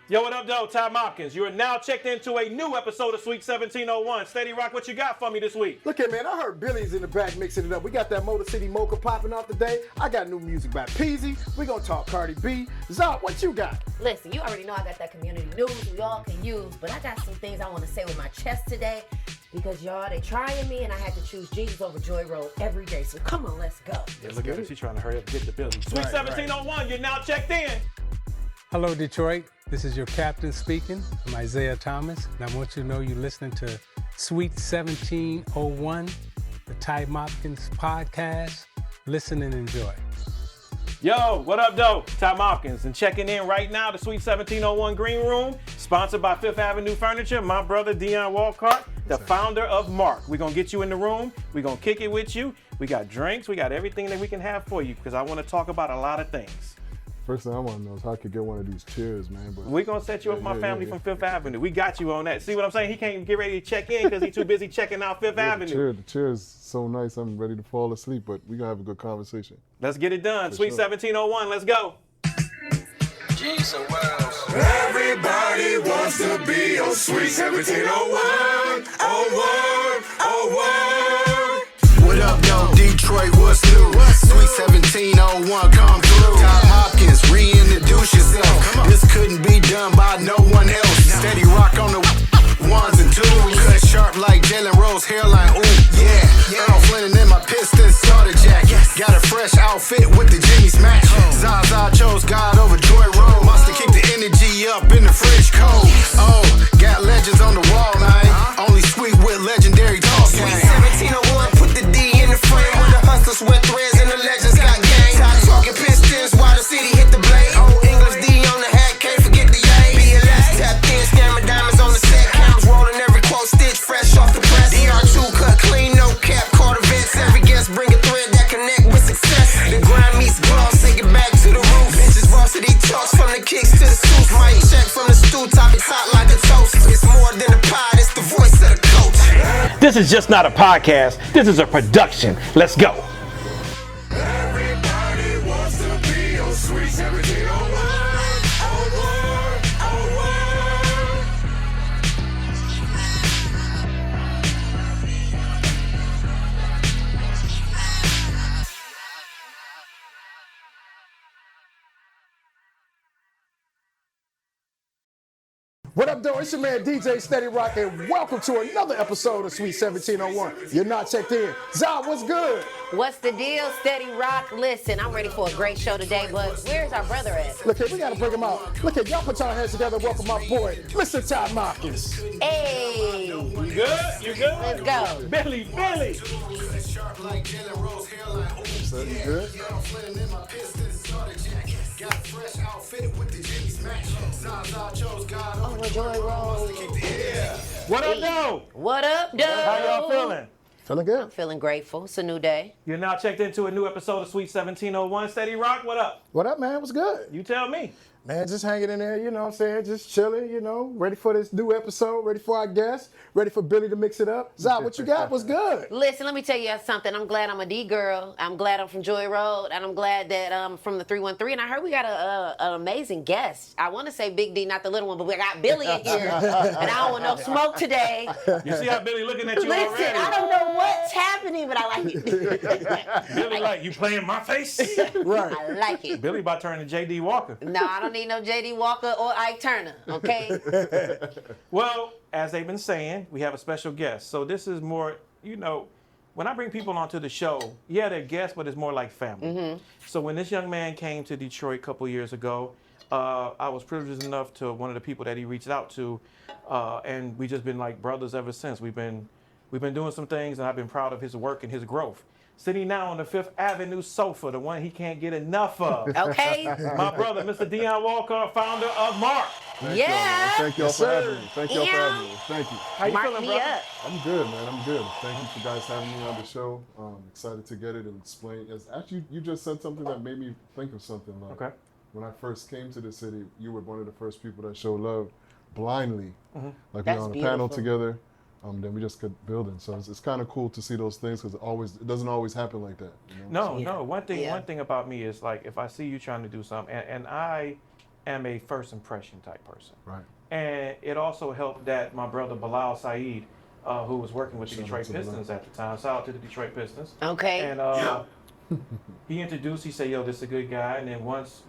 Yo, what up, though? Ty Mopkins. You are now checked into a new episode of Sweet 1701. Steady Rock, what you got for me this week? Look here, man. I heard Billy's in the back mixing it up. We got that Motor City Mocha popping off today. I got new music by Pezy. We gonna talk Cardi B. Zsa, what you got? Listen, you already know I got that community news we all can use, but I got some things I want to say with my chest today because y'all, they trying me and I had to choose Jesus over Joy Road every day. So come on, let's go. Yeah, look at her. She's trying to hurry up and get to Billy. Sweet 1701, you're now checked in. Hello, Detroit. This is your captain speaking. I'm Isaiah Thomas, and I want you to know you're listening to Sweet 1701, the Ty Mopkins podcast. Listen and enjoy. Yo, what up, though? Ty Mopkins, and checking in right now to Sweet 1701 Green Room, sponsored by Fifth Avenue Furniture. My brother, Dion Walcott, the founder of Mark. We're going to get you in the room. We're going to kick it with you. We got drinks. We got everything that we can have for you because I want to talk about a lot of things. First thing I want to know is how I could get one of these chairs, man. But we're going to set you up with my family from Fifth Avenue. We got you on that. See what I'm saying? He can't get ready to check in because he's too busy checking out Fifth Avenue. The chair is so nice, I'm ready to fall asleep, but we going to have a good conversation. Let's get it done. Sweet 1701, let's go. Everybody wants to be on Sweet 1701. What up, though, Detroit, what's new? Sweet 1701, come through. Ty Hopkins, reintroduce yourself. This couldn't be done by no one else. Steady rock on the ones and twos. Cut sharp like Jalen Rose, hairline, ooh, yeah. Earl Flynn in my Pistons starter jacket. Got a fresh outfit with the Jimmy smash. Zsa Zsa chose God over Joy Road. Must have keep the energy up in the fridge cold. Oh, got legends on the wall, man. Only sweet with legendary talk. Sweet 1701, put the D in the frame. Where the hustlers wear threads and the legends got gang. Top talking Pistons while the city hit the blade. Old English D on the hat, can't forget the yay. BLS tapped in, scamming diamonds on the set. Counts rolling every quote, stitch fresh off the press. DR2 cut clean, no cap, Carter vents. Every guest bring a thread that connect with success. The grind meets gloss, take it back to the roof. Bitches varsity talks from the kicks to the suits. Mic check from the stew, topics hot like a toast. It's more than a pod, it's the voice of the coach. This is just not a podcast. This is a production. Let's go. Everybody wants to be on Sweet 1701. What up, though? It's your man DJ Steady Rock, and welcome to another episode of Sweet 1701. You're not checked in. Zsa, what's good? What's the deal, Steady Rock? Listen, I'm ready for a great show today, but where's our brother at? Look here, we gotta bring him out. Look here, y'all put your hands together. Welcome my boy, Mr. Ty Mopkins. Hey! You good? You good? Let's go. Billy. Sharp like Jalen Rose, hairline, ooh, So, you good? Earl Flynn in my Pistons starter jacket. Got a fresh outfit with the Jimmy smash. Zsa Zsa chose God over Joy Road. What up, though? What up, dude? How y'all feeling? Feeling good? I'm feeling grateful. It's a new day. You're now checked into a new episode of Sweet 1701. Steady Rock, what up? What up, man? What's good? You tell me. Man, just hanging in there, you know what I'm saying? Just chilling, you know, ready for this new episode, ready for our guests, ready for Billy to mix it up. Zsa, what you got? What's good? Listen, let me tell you something. I'm glad I'm a D girl. I'm glad I'm from Joy Road, and I'm glad that I'm from the 313. And I heard we got an amazing guest. I want to say Big D, not the little one, but we got Billy in here, and I don't want no smoke today. You see how Billy looking at you Listen, already? I don't know what's happening, but I like it. Billy like, you playing my face? Right. I like it. Billy about to turn to J.D. Walker. No, I don't need no J.D. Walker or Ike Turner, okay? Well, as they've been saying, we have a special guest. So this is more, you know, when I bring people onto the show, yeah, they're guests, but it's more like family. Mm-hmm. So when this young man came to Detroit a couple years ago, I was privileged enough to one of the people that he reached out to, and we just been like brothers ever since. We've been doing some things, and I've been proud of his work and his growth. Sitting now on the Fifth Avenue sofa, the one he can't get enough of. Okay? My brother, Mr. Dion Walcott, founder of Mark. Yeah. Thank y'all for having me. Thank y'all for having me. Thank you. How you Mark feeling, me brother? up. I'm good, man. I'm good. Thank you for guys having me on the show. Excited to get it and explain. Actually, you just said something that made me think of something. Like, Okay. when I first came to the city, you were one of the first people that showed love blindly. Mm-hmm. Like That's we were on a panel beautiful. together. Then we just kept building. So it's kind of cool to see those things because it doesn't always happen like that. You know? No. One Yeah. thing about me is like if I see you trying to do something, and am a first impression type person. Right. And it also helped that my brother Bilal Saeed, who was working with the Shout out Detroit to Bilal. Pistons at the time, shout out to the Detroit Pistons. Okay. And he introduced, he said, yo, this is a good guy. And then once,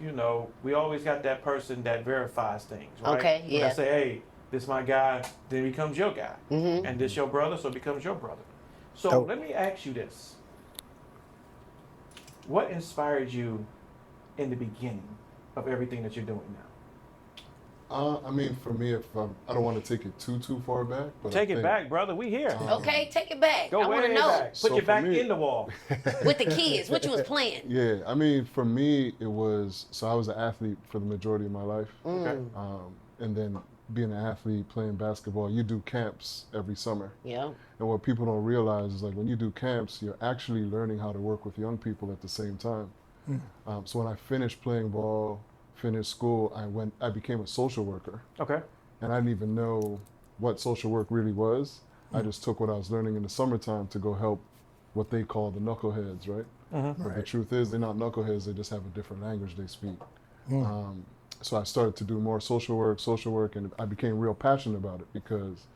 we always got that person that verifies things, right? Okay, When yeah. I say, hey, this my guy, then he becomes your guy. Mm-hmm. And this your brother, so it becomes your brother. So Dope. let me ask you this. What inspired you in the beginning of everything that you're doing now? I mean, for me, I don't want to take it too far back, but Take I it think, back, brother. We here. Okay, take it back. Go I want way to know. back. Put So your for back me- in the wall. With the kids, what you was playing. Yeah, I mean, for me, it was, so I was an athlete for the majority of my life. Okay. And then being an athlete, playing basketball, you do camps every summer. Yeah. And what people don't realize is like when you do camps, you're actually learning how to work with young people at the same time. So when I finished playing ball, finished school, I became a social worker. Okay. And I didn't even know what social work really was. I just took what I was learning in the summertime to go help what they call the knuckleheads, right? But the truth is, they're not knuckleheads, they just have a different language they speak. So I started to do more social work, and I became real passionate about it because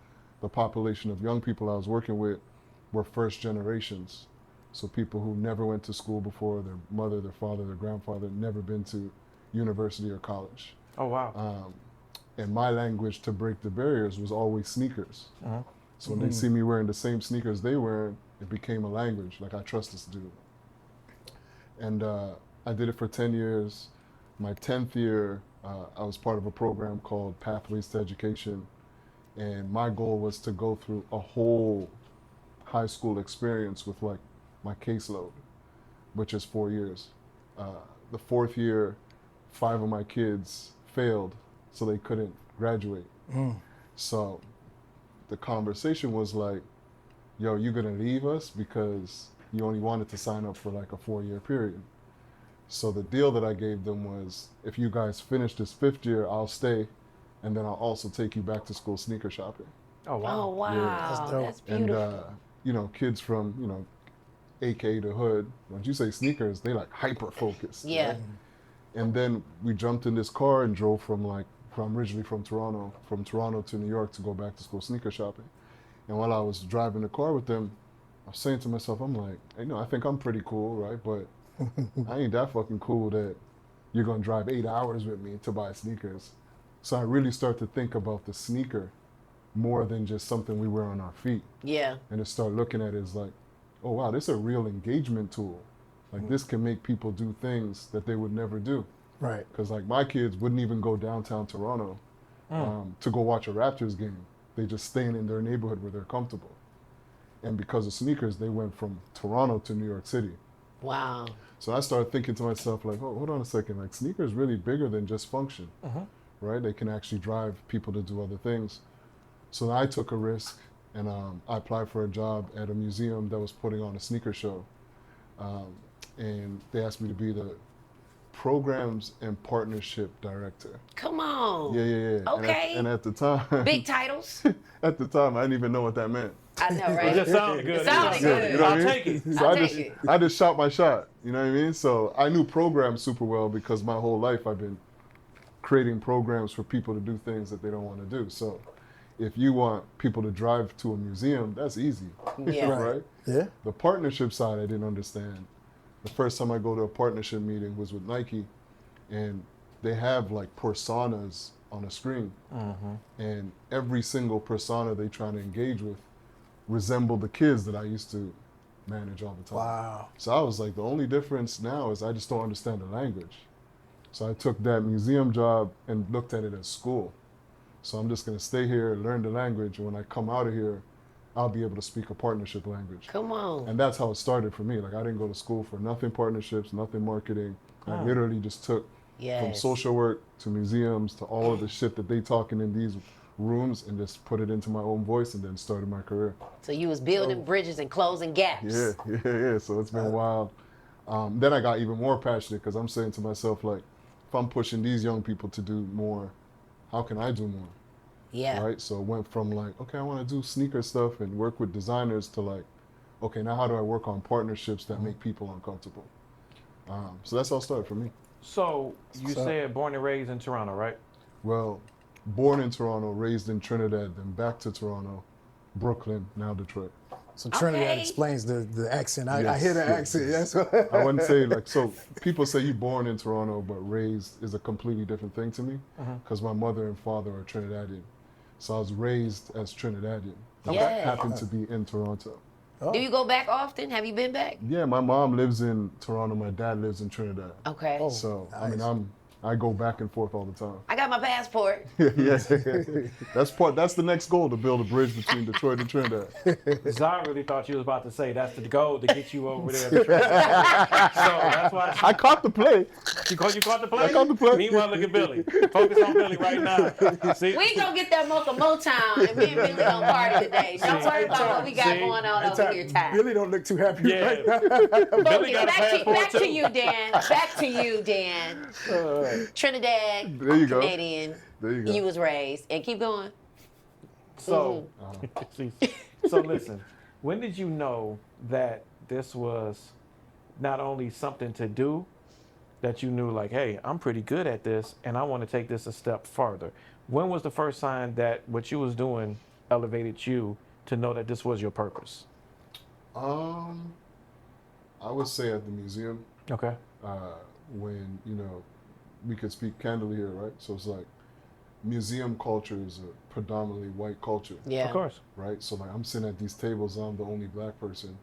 the population of young people I was working with were first generations. So people who never went to school before, their mother, their father, their grandfather, never been to university or college. Oh, wow. And my language to break the barriers was always sneakers. So when they see me wearing the same sneakers they wear, it became a language. Like, I trust this dude. And I did it for 10 years. My 10th year, I was part of a program called Pathways to Education. And my goal was to go through a whole high school experience with like my caseload, which is 4 years. The 4th year, 5 of my kids failed, so they couldn't graduate. So the conversation was like, yo, you gonna leave us because you only wanted to sign up for like a 4-year period. So the deal that I gave them was, if you guys finish this 5th year, I'll stay, and then I'll also take you back to school sneaker shopping. Oh, wow. Oh, wow. That's dope. That's And beautiful. kids from AK to hood, when you say sneakers, they like hyper focused. Yeah. Right? And then we jumped in this car and drove from originally from Toronto to New York to go back to school sneaker shopping. And while I was driving the car with them, I was saying to myself, I'm like, hey, I think I'm pretty cool, right? But I ain't that fucking cool that you're gonna drive 8 hours with me to buy sneakers. So I really start to think about the sneaker more than just something we wear on our feet. Yeah. And to start looking at it as like, oh wow, this is a real engagement tool. Like this can make people do things that they would never do. Right. Because like my kids wouldn't even go downtown Toronto to go watch a Raptors game. They just staying in their neighborhood where they're comfortable. And because of sneakers, they went from Toronto to New York City. Wow. So I started thinking to myself like, oh, hold on a second, like sneakers really bigger than just function, right? They can actually drive people to do other things. So I took a risk and I applied for a job at a museum that was putting on a sneaker show. And they asked me to be the programs and partnership director. Come on. Yeah. Okay. And at the time, Big titles. at the time, I didn't even know what that meant. I know, It right? just sounded good. It sounded good. You know what I I'll mean? take it. So I'll I take just, I just shot my shot. You know what I mean? So I knew programs super well because my whole life I've been creating programs for people to do things that they don't want to do. So if you want people to drive to a museum, that's easy. Yeah. Right? Yeah. The partnership side I didn't understand. The first time I go to a partnership meeting was with Nike, and they have like personas on a screen. And every single persona they try to engage with resemble the kids that I used to manage all the time. Wow. So I was like, the only difference now is I just don't understand the language. So I took that museum job and looked at it as school. So I'm just gonna stay here, learn the language, and when I come out of here, I'll be able to speak a partnership language. Come on. And that's how it started for me. Like I didn't go to school for nothing partnerships, nothing marketing. I literally just took from Yes. social work to museums to all of the shit that they talking in these rooms and just put it into my own voice and then started my career. So you was building bridges and closing gaps. Yeah. So it's been wild. Then I got even more passionate because I'm saying to myself, like, if I'm pushing these young people to do more, how can I do more? Yeah. Right? So it went from like, okay, I want to do sneaker stuff and work with designers to like, okay, now how do I work on partnerships that make people uncomfortable? So that's how it started for me. So you said born and raised in Toronto, right? Well, born in Toronto, raised in Trinidad, then back to Toronto, Brooklyn, now Detroit. So Trinidad Okay. explains the accent. I Yes, hear the yes, accent. yes. Yes. I wouldn't say like, so people say you born in Toronto, but raised is a completely different thing to me because my mother and father are Trinidadian. So I was raised as Trinidadian. I Yes. happened to be in Toronto. Do you go back often? Have you been back? Yeah, my mom lives in Toronto. My dad lives in Trinidad. Okay. So, I mean, I go back and forth all the time. I got my passport. That's the next goal, to build a bridge between Detroit and Trinidad. Zsa really thought you was about to say that's the goal to get you over there. So that's why I caught the play. you caught the play. I caught the play. Meanwhile, look at Billy. Focus on Billy right now. See, We gonna get that Mocha Motown, and me and Billy gonna party today. Don't worry about what we got See? going on over here, Ty. Billy don't look too happy yeah. right now. Billy got a passport Back to too. you, Dan. Back to you, Dan. Trinidad, There you go. Canadian. There you go. You was raised, and keep going. So, so listen. When did you know that this was not only something to do, that you knew like, hey, I'm pretty good at this, and I want to take this a step farther? When was the first sign that what you was doing elevated you to know that this was your purpose? I would say at the museum, Okay. when, we could speak candidly here, right? So it's like museum culture is a predominantly white culture, Yeah. Of course. right? So like I'm sitting at these tables, I'm the only black person,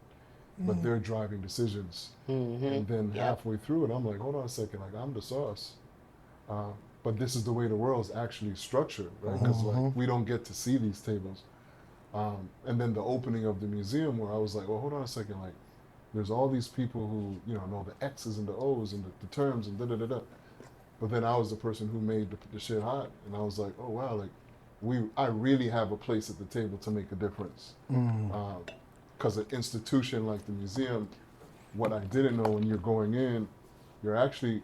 but they're driving decisions. And then halfway through it, I'm like, hold on a second, like I'm the sauce. But this is the way the world's actually structured, right? Because like we don't get to see these tables. And then the opening of the museum where I was like, well, hold on a second, like there's all these people who, know the X's and the O's and the terms and da-da-da-da. But then I was the person who made the shit hot, and I was like, oh wow, like I really have a place at the table to make a difference. Because an institution like the museum, what I didn't know, when you're going in, you're actually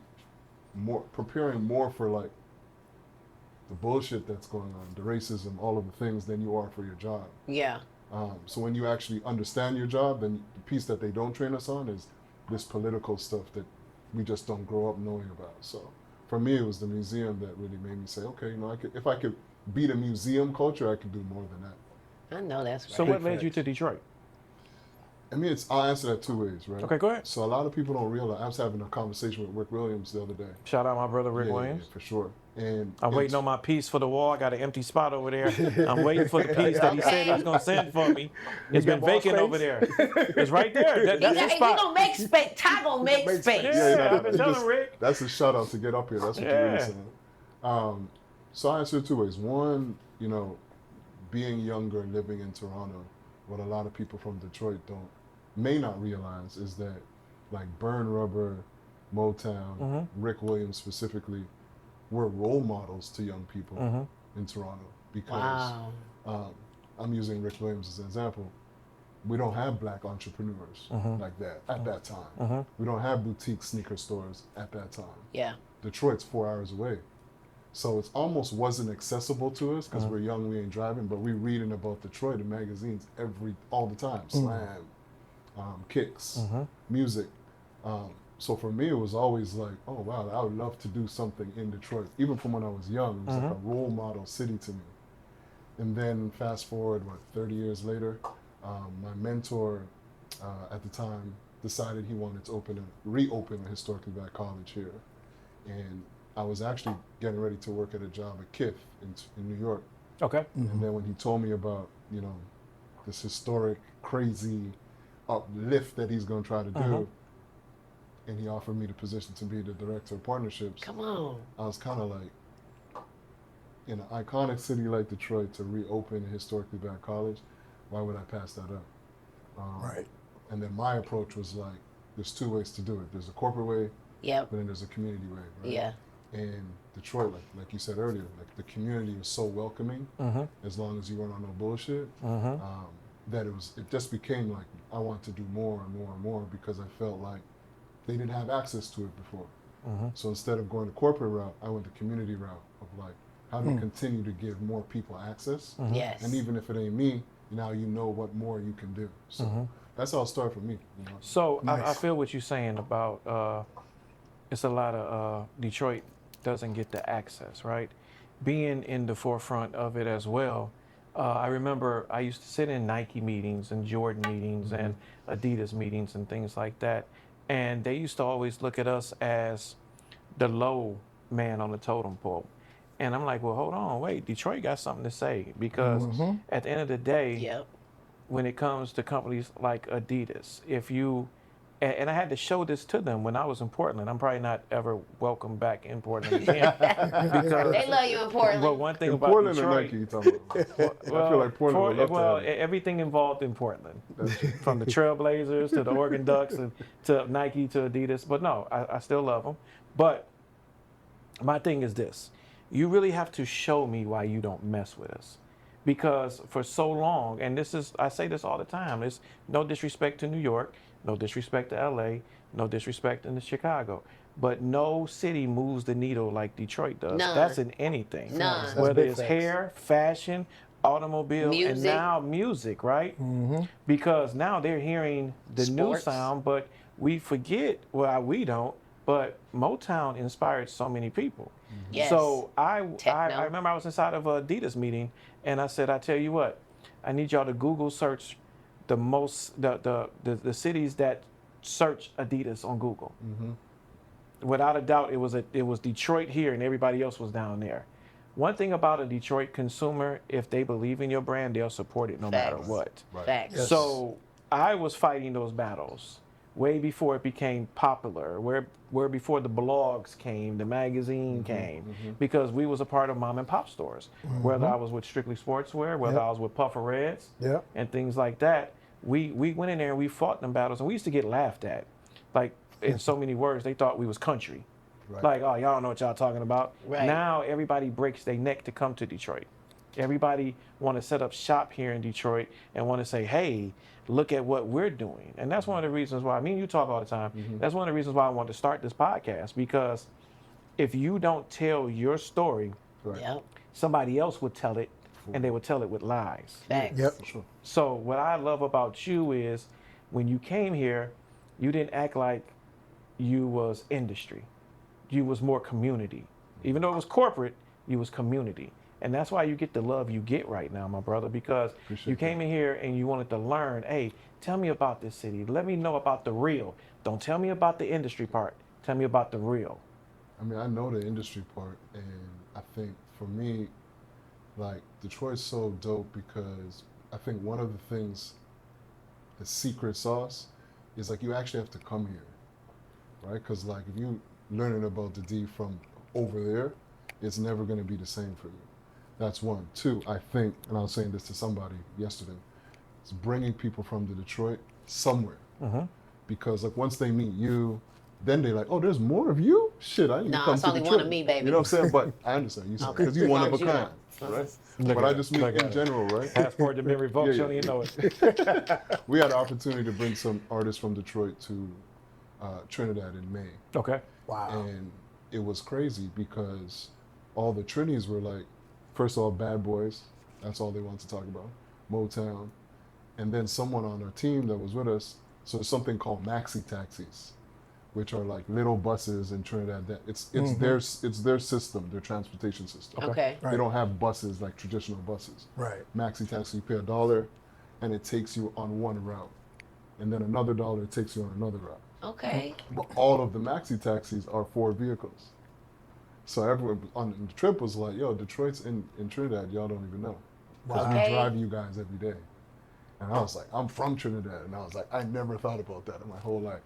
preparing more for like the bullshit that's going on, the racism, all of the things, than you are for your job. Yeah. So when you actually understand your job, then the piece that they don't train us on is this political stuff that we just don't grow up knowing about. So for me, it was the museum that really made me say, okay, if I could beat a museum culture, I could do more than that. I know that's right. So what led you to Detroit? I mean, I'll answer that two ways, right? Okay, go ahead. So a lot of people don't realize, I was having a conversation with Rick Williams the other day. Shout out my brother Rick Yeah, Williams. for sure. And I'm waiting on my piece for the wall. I got an empty spot over there. I'm waiting for the piece that he said he was going to send for me. It's been got vacant space? over there. It's right there. That's the Hey, we spot. gonna make space. Ty gonna make space. Yeah, I've been telling Rick. That's a shout out to get up here. That's what you're really saying. So I answer it two ways. One, being younger and living in Toronto, what a lot of people from Detroit may not realize is that like Burn Rubber, Motown, Rick Williams specifically, were role models to young people in Toronto because I'm using Rick Williams as an example. We don't have black entrepreneurs like that at that time. We don't have boutique sneaker stores at that time. Yeah. Detroit's 4 hours away. So it almost wasn't accessible to us because we're young, we ain't driving, but we reading about Detroit in magazines all the time. Slam, kicks, music. So for me, it was always like, oh wow, I would love to do something in Detroit. Even from when I was young, it was like a role model city to me. And then fast forward, 30 years later, my mentor at the time decided he wanted to reopen a historically black college here. And I was actually getting ready to work at a job at KIF in New York. Okay. And then when he told me about, this historic, crazy uplift that he's going to try to do, and he offered me the position to be the director of partnerships. Come on. I was kind of like, in an iconic city like Detroit, to reopen a historically black college, why would I pass that up? Right. And then my approach was like, there's two ways to do it. There's a corporate way, Yep. but then there's a community way, right? Yeah. And Detroit, like you said earlier, like the community was so welcoming, as long as you weren't on no bullshit, that it just became like, I want to do more and more and more because I felt like they didn't have access to it before. So instead of going the corporate route, I went the community route of like, how do we continue to give more people access? Yes. And even if it ain't me, now you know what more you can do. So that's how it started for me. So I feel what you're saying about it's a lot of Detroit doesn't get the access, right? Being in the forefront of it as well. I remember I used to sit in Nike meetings and Jordan meetings and Adidas meetings and things like that. And they used to always look at us as the low man on the totem pole. And I'm like, well, hold on, wait, Detroit got something to say, because at the end of the day, Yep. when it comes to companies like Adidas, if you, and I had to show this to them when I was in Portland. I'm probably not ever welcome back in Portland again. Because, They love you in Portland. well, one thing In about Portland Detroit, or Nike, you talking about? I feel like Portland would love well, to have it. everything involved in Portland, from the Trailblazers to the Oregon Ducks and to Nike to Adidas. But no, I still love them. But my thing is this: you really have to show me why you don't mess with us, because for so long, and this is, I say this all the time, it's no disrespect to New York, no disrespect to LA, no disrespect in Chicago, but no city moves the needle like Detroit does. None. That's in anything. None. That's Whether big it's facts. hair, fashion, automobile, and Music. now music, right? Because now they're hearing the new Sports. sound, but we forget, well, we don't, but Motown inspired so many people. Yes. So I Techno. remember I was inside of a Adidas meeting, and I said, I tell you what, I need y'all to Google search the most the cities that search Adidas on Google. Without a doubt, it was Detroit here, and everybody else was down there. One thing about a Detroit consumer, if they believe in your brand, they'll support it no matter Facts. what. Facts. Yes. So I was fighting those battles way before it became popular, where before the blogs came, the magazine came, because we was a part of mom and pop stores. Whether I was with Strictly Sportswear, whether I was with Puffer Reds, Yep. and things like that, we went in there and we fought them battles, and we used to get laughed at. Like, in so many words, they thought we was country. Like, oh, y'all don't know what y'all talking about. Right. Now everybody breaks their neck to come to Detroit. Everybody want to set up shop here in Detroit and want to say, hey, look at what we're doing. And that's one of the reasons why, me and you talk all the time, that's one of the reasons why I wanted to start this podcast, because if you don't tell your story, Yep. somebody else would tell it, and they would tell it with lies. Facts. Yep. So what I love about you is when you came here, you didn't act like you was industry. You was more community. Even though it was corporate, you was community. And that's why you get the love you get right now, my brother, because you came in here and you wanted to learn, hey, tell me about this city. Let me know about the real. Don't tell me about the industry part. Tell me about the real. I mean, I know the industry part, and I think for me, like, Detroit's so dope because I think one of the things, the secret sauce, is like you actually have to come here, right? Because like if you learning about the D from over there, it's never going to be the same for you. That's one. Two, I think, and I was saying this to somebody yesterday, it's bringing people from the Detroit somewhere. Because like once they meet you, then they're like, oh, there's more of you? Shit, I need to Nah, come it's to only Detroit. one of me, baby. You know what I'm saying? But I understand you said because you're one of a kind, right? But I just mean in general, right? Passport to been revoked, you don't even know it. We had the opportunity to bring some artists from Detroit to Trinidad in May. Okay. Wow. And it was crazy because all the Trinis were like, first of all, bad boys. That's all they wanted to talk about. Motown. And then someone on our team that was with us, so there's something called maxi taxis, which are like little buses in Trinidad. That it's their system, their transportation system. Okay. They don't have buses like traditional buses. Right. Maxi taxi, you pay $1 and it takes you on one route. And then another $1 takes you on another route. Okay. But all of the maxi taxis are 4 vehicles. So everyone on the trip was like, yo, Detroit's in Trinidad, y'all don't even know. Because Okay. we drive you guys every day. And I was like, I'm from Trinidad. And I was like, I never thought about that in my whole life.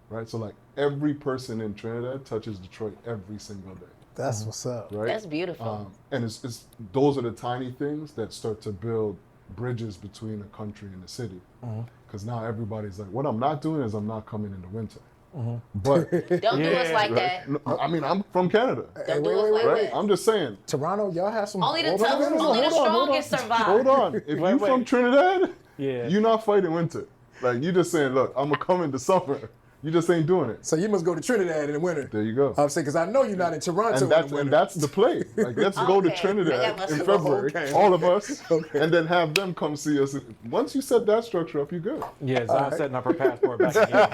Right? So like every person in Trinidad touches Detroit every single day. That's what's up. Right? That's beautiful. And it's those are the tiny things that start to build bridges between a country and a city. Because now everybody's like, what I'm not doing is I'm not coming in the winter. But Don't do us like right? that. No, I mean, I'm from Canada, Don't do us like right? that. I'm just saying. Toronto, y'all have some. Only the hold on, tough, hold on, only the hold on, hold on. strongest survive. Hold on. If Wait, you from wait. Trinidad, Yeah. you're not fighting winter. Like you just saying, look, I'm gonna come in the summer. You just ain't doing it. So you must go to Trinidad in the winter. There you go. I'm saying, because I know you're not in Toronto in the winter. And that's the play. Like, let's go to Okay. Trinidad Okay. in February, Okay. all of us, Okay. and then have them come see us. Once you set that structure up, you're good. Yeah, Zsa setting up her passport back again.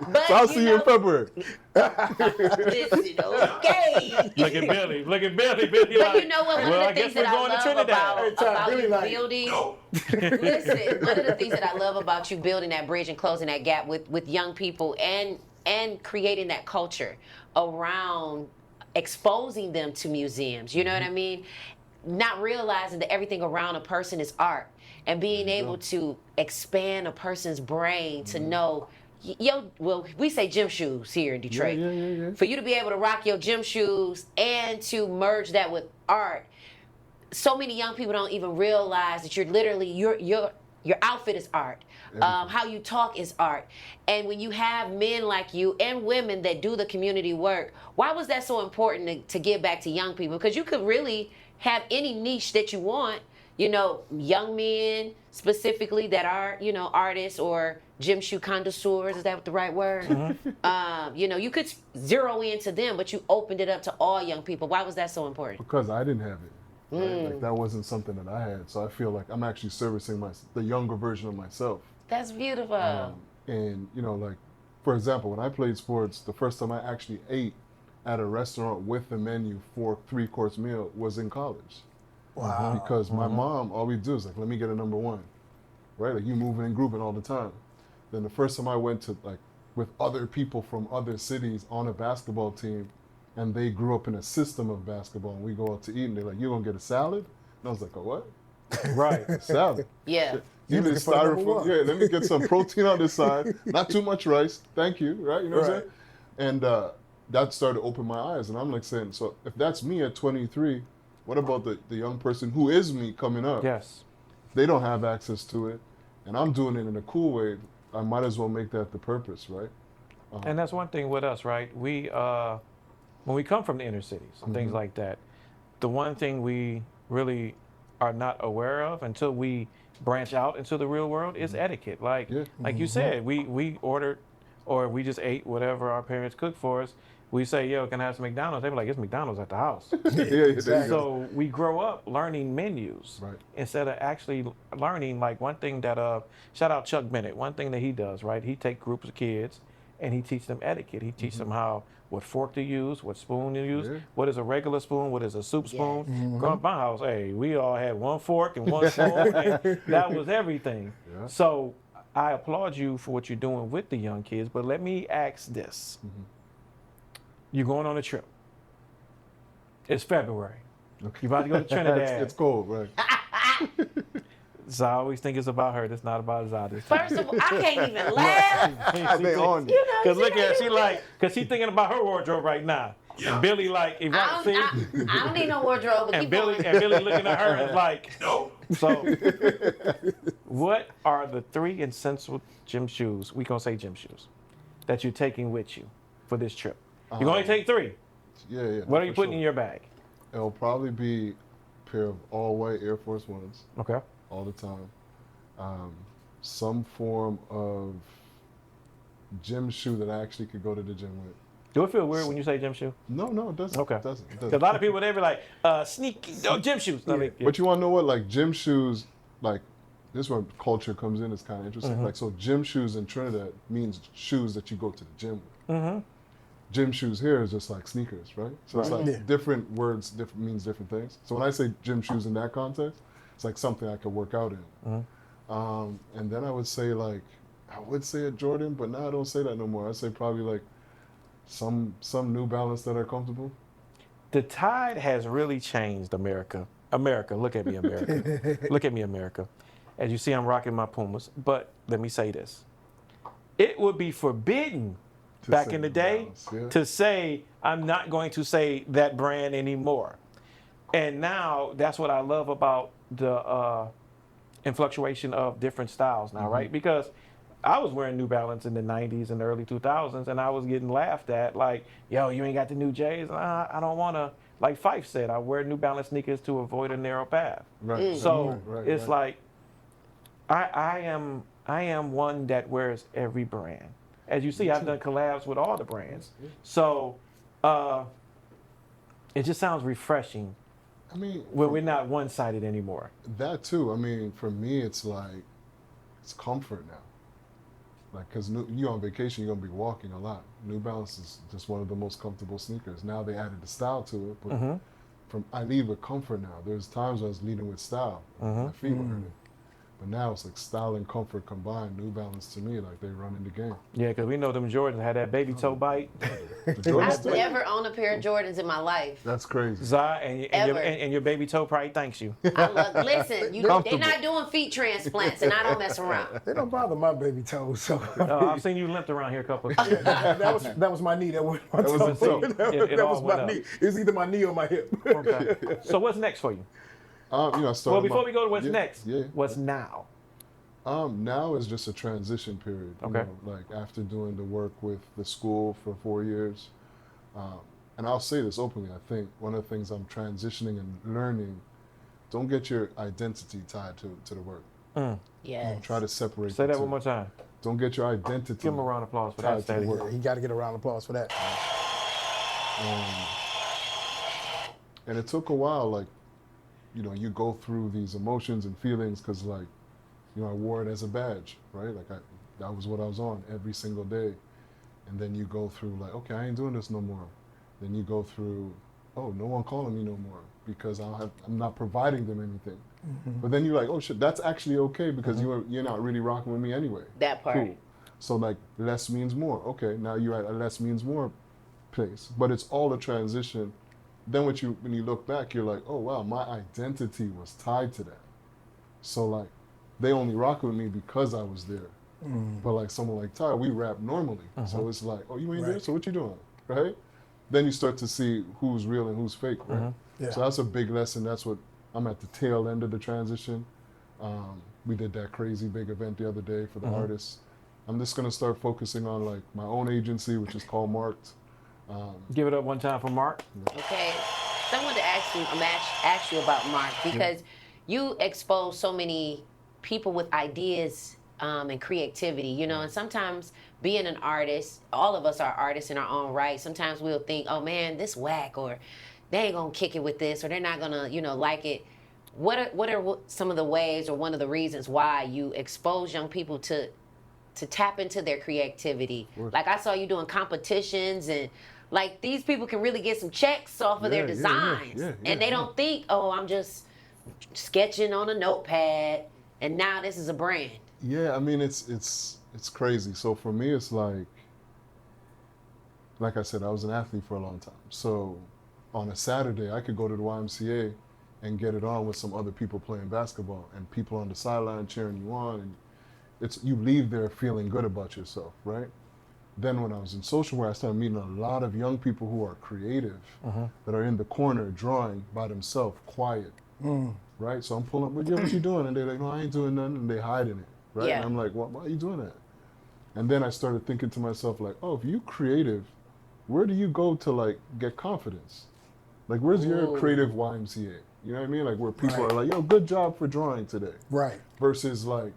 But So I'll see you in February. Listen, okay. Look at Billy. Look at Billy. Billy But like, you know what? One well, of I the guess things we're that I going to love Trinidad. about Billy you like, building. Listen, one of the things that I love about you building that bridge and closing that gap with young people and creating that culture around exposing them to museums. You know what I mean? Not realizing that everything around a person is art, and being able to expand a person's brain to know. Well, we say gym shoes here in Detroit. Yeah. For you to be able to rock your gym shoes and to merge that with art, so many young people don't even realize that you're literally your outfit is art. How you talk is art. And when you have men like you and women that do the community work, why was that so important to give back to young people? Because you could really have any niche that you want. You know, young men specifically that are, you know, artists or gym shoe connoisseurs, is that the right word? You know, you could zero into them, but you opened it up to all young people. Why was that so important? Because I didn't have it. Right? Like, that wasn't something that I had. So I feel like I'm actually servicing the younger version of myself. That's beautiful. And, you know, like, for example, when I played sports, the first time I actually ate at a restaurant with the menu for 3-course meal was in college. Wow. Because my mom, all we do is like, let me get a number one, right? Like, you moving and grouping all the time. Then the first time I went to, like, with other people from other cities on a basketball team, and they grew up in a system of basketball, and we go out to eat, and they're like, you gonna get a salad? And I was like, a what? Right. A salad. Yeah. You need looking for number styrofoam. one. Yeah, let me get some protein on this side. Not too much rice. Thank you. Right? You know what I'm Right. saying? And that started to open my eyes. And I'm like saying, so if that's me at 23, what about the young person who is me coming up? Yes. They don't have access to it. And I'm doing it in a cool way. I might as well make that the purpose, right? And that's one thing with us, right? We, when we come from the inner cities and things like that, the one thing we really are not aware of until we branch out into the real world is etiquette. Like, like you said, we ordered or we just ate whatever our parents cooked for us. We say, yo, can I have some McDonald's? They be like, it's McDonald's at the house. Exactly. So we grow up learning menus Right. instead of actually learning. Like, one thing that, shout out Chuck Bennett, one thing that he does, right? He take groups of kids and he teach them etiquette. He teach them what fork to use, what spoon to use, what is a regular spoon, what is a soup spoon. Growing up my house, hey, we all had one fork and one spoon, and that was everything. Yeah. So I applaud you for what you're doing with the young kids, but let me ask this. You're going on a trip. It's February. Okay. You're about to go to Trinidad. it's cold, right? So I always think it's about her. It's not about Zsa this time. First of all, I can't even laugh. They on you. You know, Cause look at her, she like, cause she thinking about her wardrobe right now. And Billy like, if I see, I don't need no wardrobe, but and keep Billy looking at her and like, no. So, what are the 3 essential gym shoes? We gonna say gym shoes that you're taking with you for this trip. You're gonna take 3. Yeah. What are you for putting in sure. your bag? It'll probably be a pair of all white Air Force Ones. Okay. All the time. Some form of gym shoe that I actually could go to the gym with. Do it feel weird when you say gym shoe? No, it doesn't. Okay. It doesn't. Because a lot of people, they be like, sneaky, gym shoes. No, But you want to know what? Like, gym shoes, like, this is where culture comes in. It's kind of interesting. Like, so gym shoes in Trinidad means shoes that you go to the gym with. Gym shoes here is just like sneakers, right? So it's like different words means different things. So when I say gym shoes in that context, it's like something I could work out in. And then I would say a Jordan, but now I don't say that no more. I say probably like some New Balance that are comfortable. The tide has really changed America. America, look at me, America. Look at me, America. As you see, I'm rocking my Pumas. But let me say this. It would be forbidden back in the day to say, I'm not going to say that brand anymore. And now that's what I love about the influctuation of different styles now, right? Because I was wearing New Balance in the 90s and early 2000s, and I was getting laughed at like, yo, you ain't got the new J's? I don't want to. Like Fife said, I wear New Balance sneakers to avoid a narrow path. Right. So Right, it's like, I am one that wears every brand. As you see, I've done collabs with all the brands. So it just sounds refreshing I mean, when we're not one-sided anymore. that too. I mean, for me, it's like, it's comfort now. Like, because you on vacation, you're going to be walking a lot. New Balance is just one of the most comfortable sneakers. Now they added the style to it, but I lead with comfort now. There's times I was leading with style. My feet were hurting. But now it's like style and comfort combined. New Balance to me, like they run in the game. Yeah, because we know them Jordans had that baby toe bite. The Jordans I've do. never owned a pair of Jordans in my life. That's crazy. Zsa, Ever. and your baby toe probably thanks you. I love. Listen, they're Comfortable. not doing feet transplants, and I don't mess around. They don't bother my baby toes. So I've seen you limped around here a couple of times. that was my knee. That was my toe. was the toe. It all was went my up. knee. It's either my knee or my hip. Okay. So what's next for you? I started Well, before we go to what's yeah, next, yeah. what's now? Now is just a transition period. You Okay. know, like after doing the work with the school for 4 years, and I'll say this openly. I think one of the things I'm transitioning and learning, don't get your identity tied to the work. Yes. Try to separate. Say the that two. one more time. Don't get your identity. Give him a round of applause for that, tied to Steady. the work. Yeah, he got to get a round of applause for that. And it took a while, like, you know, you go through these emotions and feelings because, like, you know, I wore it as a badge, right? Like, that was what I was on every single day. And then you go through, like, okay, I ain't doing this no more. Then you go through, oh, no one calling me no more because I'm not providing them anything. But then you're like, oh, shit, that's actually okay because you're not really rocking with me anyway. That part. Cool. So, like, less means more. Okay, now you're at a less means more place. But it's all a transition. Then when you look back, you're like, oh, wow, my identity was tied to that. So, like, they only rock with me because I was there. But, like, someone like Ty, we rap normally. So it's like, oh, you ain't there? So what you doing? Right? Then you start to see who's real and who's fake, right? Yeah. So that's a big lesson. That's what I'm at the tail end of the transition. We did that crazy big event the other day for the artists. I'm just gonna start focusing on like my own agency, which is called Marked. Give it up one time for Mark. Okay. Someone to ask you about Mark because you expose so many people with ideas and creativity, you know, and sometimes being an artist, all of us are artists in our own right. Sometimes we'll think, oh man, this whack, or they ain't gonna kick it with this, or they're not gonna, you know, like it. What are some of the ways or one of the reasons why you expose young people to tap into their creativity? Like I saw you doing competitions and like these people can really get some checks off of their designs. And they don't think, oh, I'm just sketching on a notepad and now this is a brand. Yeah, I mean it's crazy. So for me, it's like I said, I was an athlete for a long time. So on a Saturday, I could go to the YMCA and get it on with some other people playing basketball and people on the sideline cheering you on, and you leave there feeling good about yourself, right? Then when I was in social work, I started meeting a lot of young people who are creative, that are in the corner drawing by themselves, quiet, right? So I'm pulling up, what you doing? And they're like, no, I ain't doing nothing, and they hiding it, right? Yeah. And I'm like, why are you doing that? And then I started thinking to myself, like, oh, if you creative, where do you go to like get confidence? Like, where's your creative YMCA? You know what I mean? Like where people are like, yo, good job for drawing today. Right. Versus like,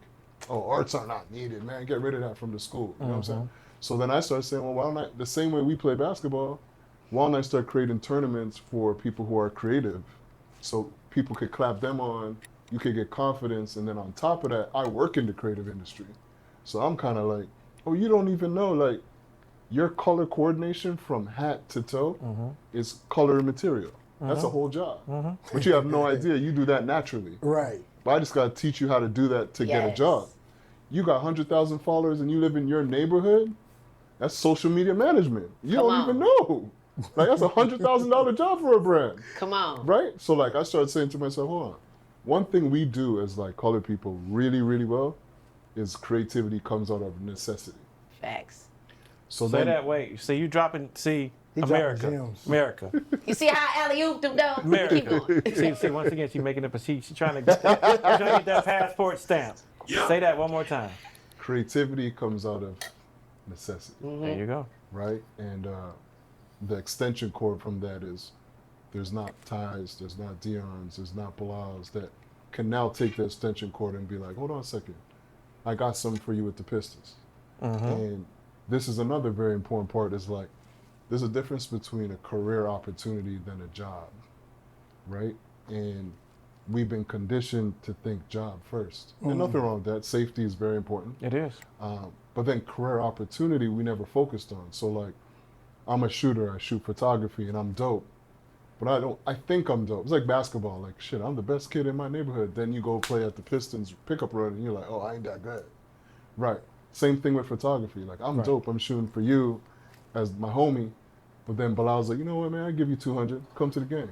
oh, arts are not needed, man. Get rid of that from the school. You know what I'm saying? So then I started saying, well, why don't I, the same way we play basketball, why don't I start creating tournaments for people who are creative? So people could clap them on, you could get confidence, and then on top of that, I work in the creative industry. So I'm kind of like, oh, you don't even know, like, your color coordination from hat to toe is color and material. That's a whole job. But you have no idea. You do that naturally. Right. But I just got to teach you how to do that to get a Yes. job. You got 100,000 followers and you live in your neighborhood, that's social media management. You Come don't on. even know. Like, that's a $100,000 job for a brand. Come on. Right? So, like, I started saying to myself, hold on. One thing we do as, like, colored people really, really well is creativity comes out of necessity. Facts. So Say then, that way. See, you dropping, He dropping America. gems. America. You see how alley-oop them though? Keep America. going. see, once again, she's making up a she's trying to get that passport stamp. Say that one more time. creativity comes out of necessity. There you go. Right? And the extension cord from that is there's not Ties, there's not Dion's, there's not Bilal's that can now take the extension cord and be like, hold on a second, I got something for you with the Pistons. And this is another very important part, is like, there's a difference between a career opportunity than a job, right? And we've been conditioned to think job first. And nothing wrong with that. Safety is very important. It is. But then career opportunity, we never focused on. So like, I'm a shooter, I shoot photography, and I'm dope. But I think I'm dope. It's like basketball. Like, shit, I'm the best kid in my neighborhood. Then you go play at the Pistons pickup run, and you're like, oh, I ain't that good. Right. Same thing with photography. Like, I'm dope. I'm shooting for you as my homie. But then Bilal's like, you know what, man, I give you 200. Come to the game.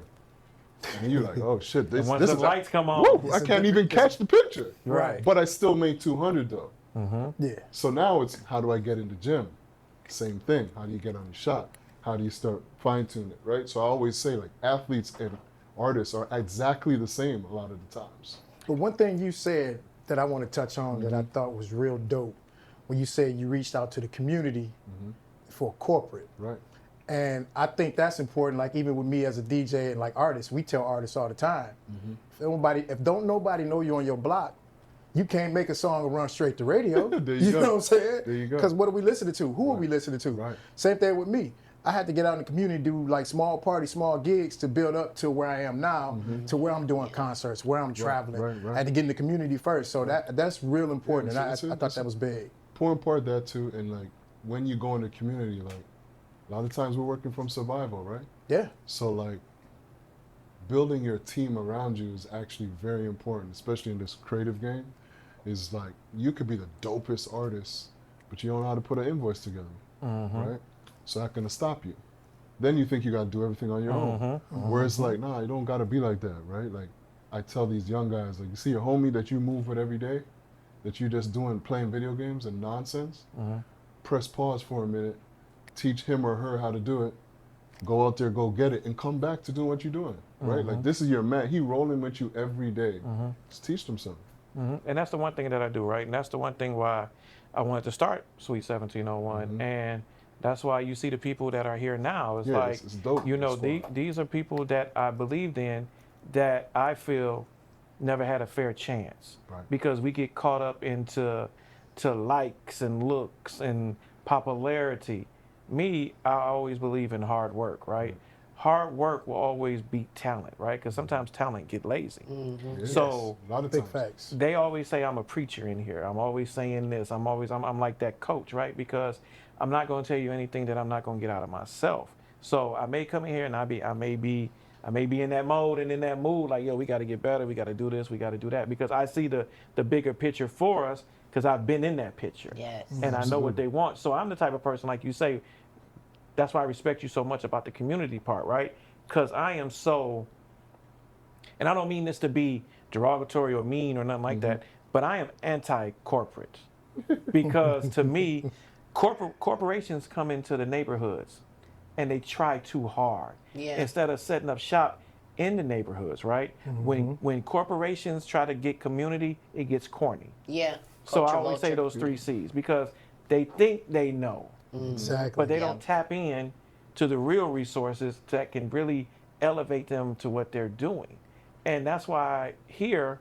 And you're like, oh, shit. This Once the is lights come on. whoa, I can't even catch the picture. Right. But I still made 200, though. Yeah. So now it's, how do I get in the gym? Same thing. How do you get on the shot? How do you start fine-tune it, right? So I always say, like, athletes and artists are exactly the same a lot of the times. But one thing you said that I want to touch on that I thought was real dope, when you said you reached out to the community for corporate. Right. And I think that's important. Like, even with me as a DJ and like artists, we tell artists all the time, if don't nobody know you on your block, you can't make a song and run straight to radio. There you go. know what I'm saying? There you go. Because what are we listening to? Who are we listening to? Right. Same thing with me. I had to get out in the community, do like small parties, small gigs to build up to where I am now, to where I'm doing concerts, where I'm traveling. right. I had to get in the community first. So that's real important. Yeah, and I thought that was big. Important part of that too, and like, when you go in the community, like, a lot of times we're working from survival, right? Yeah. So like, building your team around you is actually very important, especially in this creative game. Is like, you could be the dopest artist, but you don't know how to put an invoice together, right? So that's gonna stop you. Then you think you gotta do everything on your own. Whereas like, nah, you don't gotta be like that, right? Like, I tell these young guys, like, you see your homie that you move with every day, that you just playing video games and nonsense, press pause for a minute, teach him or her how to do it, go out there, go get it, and come back to doing what you're doing, right? Like, this is your man. He rolling with you every day. Just teach them something. And that's the one thing that I do, right? And that's the one thing why I wanted to start Sweet 1701. And that's why you see the people that are here now. It's like, it's dope. you know, It's fun. these are people that I believed in that I feel never had a fair chance. Right. Because we get caught up into likes and looks and popularity. Me, I always believe in hard work, right? Hard work will always beat talent, right? Because sometimes talent get lazy. So a lot of Big times. facts. they always say I'm a preacher in here. I'm always saying this. I'm like that coach, right? Because I'm not going to tell you anything that I'm not going to get out of myself. So I may come in here and I may be in that mode and in that mood, like, yo, we got to get better. We got to do this. We got to do that. Because I see the bigger picture for us, because I've been in that picture. Yes. And I know what they want. So I'm the type of person, like you say, that's why I respect you so much about the community part, right? Because I am so, and I don't mean this to be derogatory or mean or nothing like that, but I am anti-corporate. Because to me, corporations come into the neighborhoods and they try too hard. Yeah. Instead of setting up shop in the neighborhoods, right? When corporations try to get community, it gets corny. Yeah. So I Culture always say vulture. those 3 C's, because they think they know. Exactly. But they don't tap in to the real resources that can really elevate them to what they're doing. And that's why here,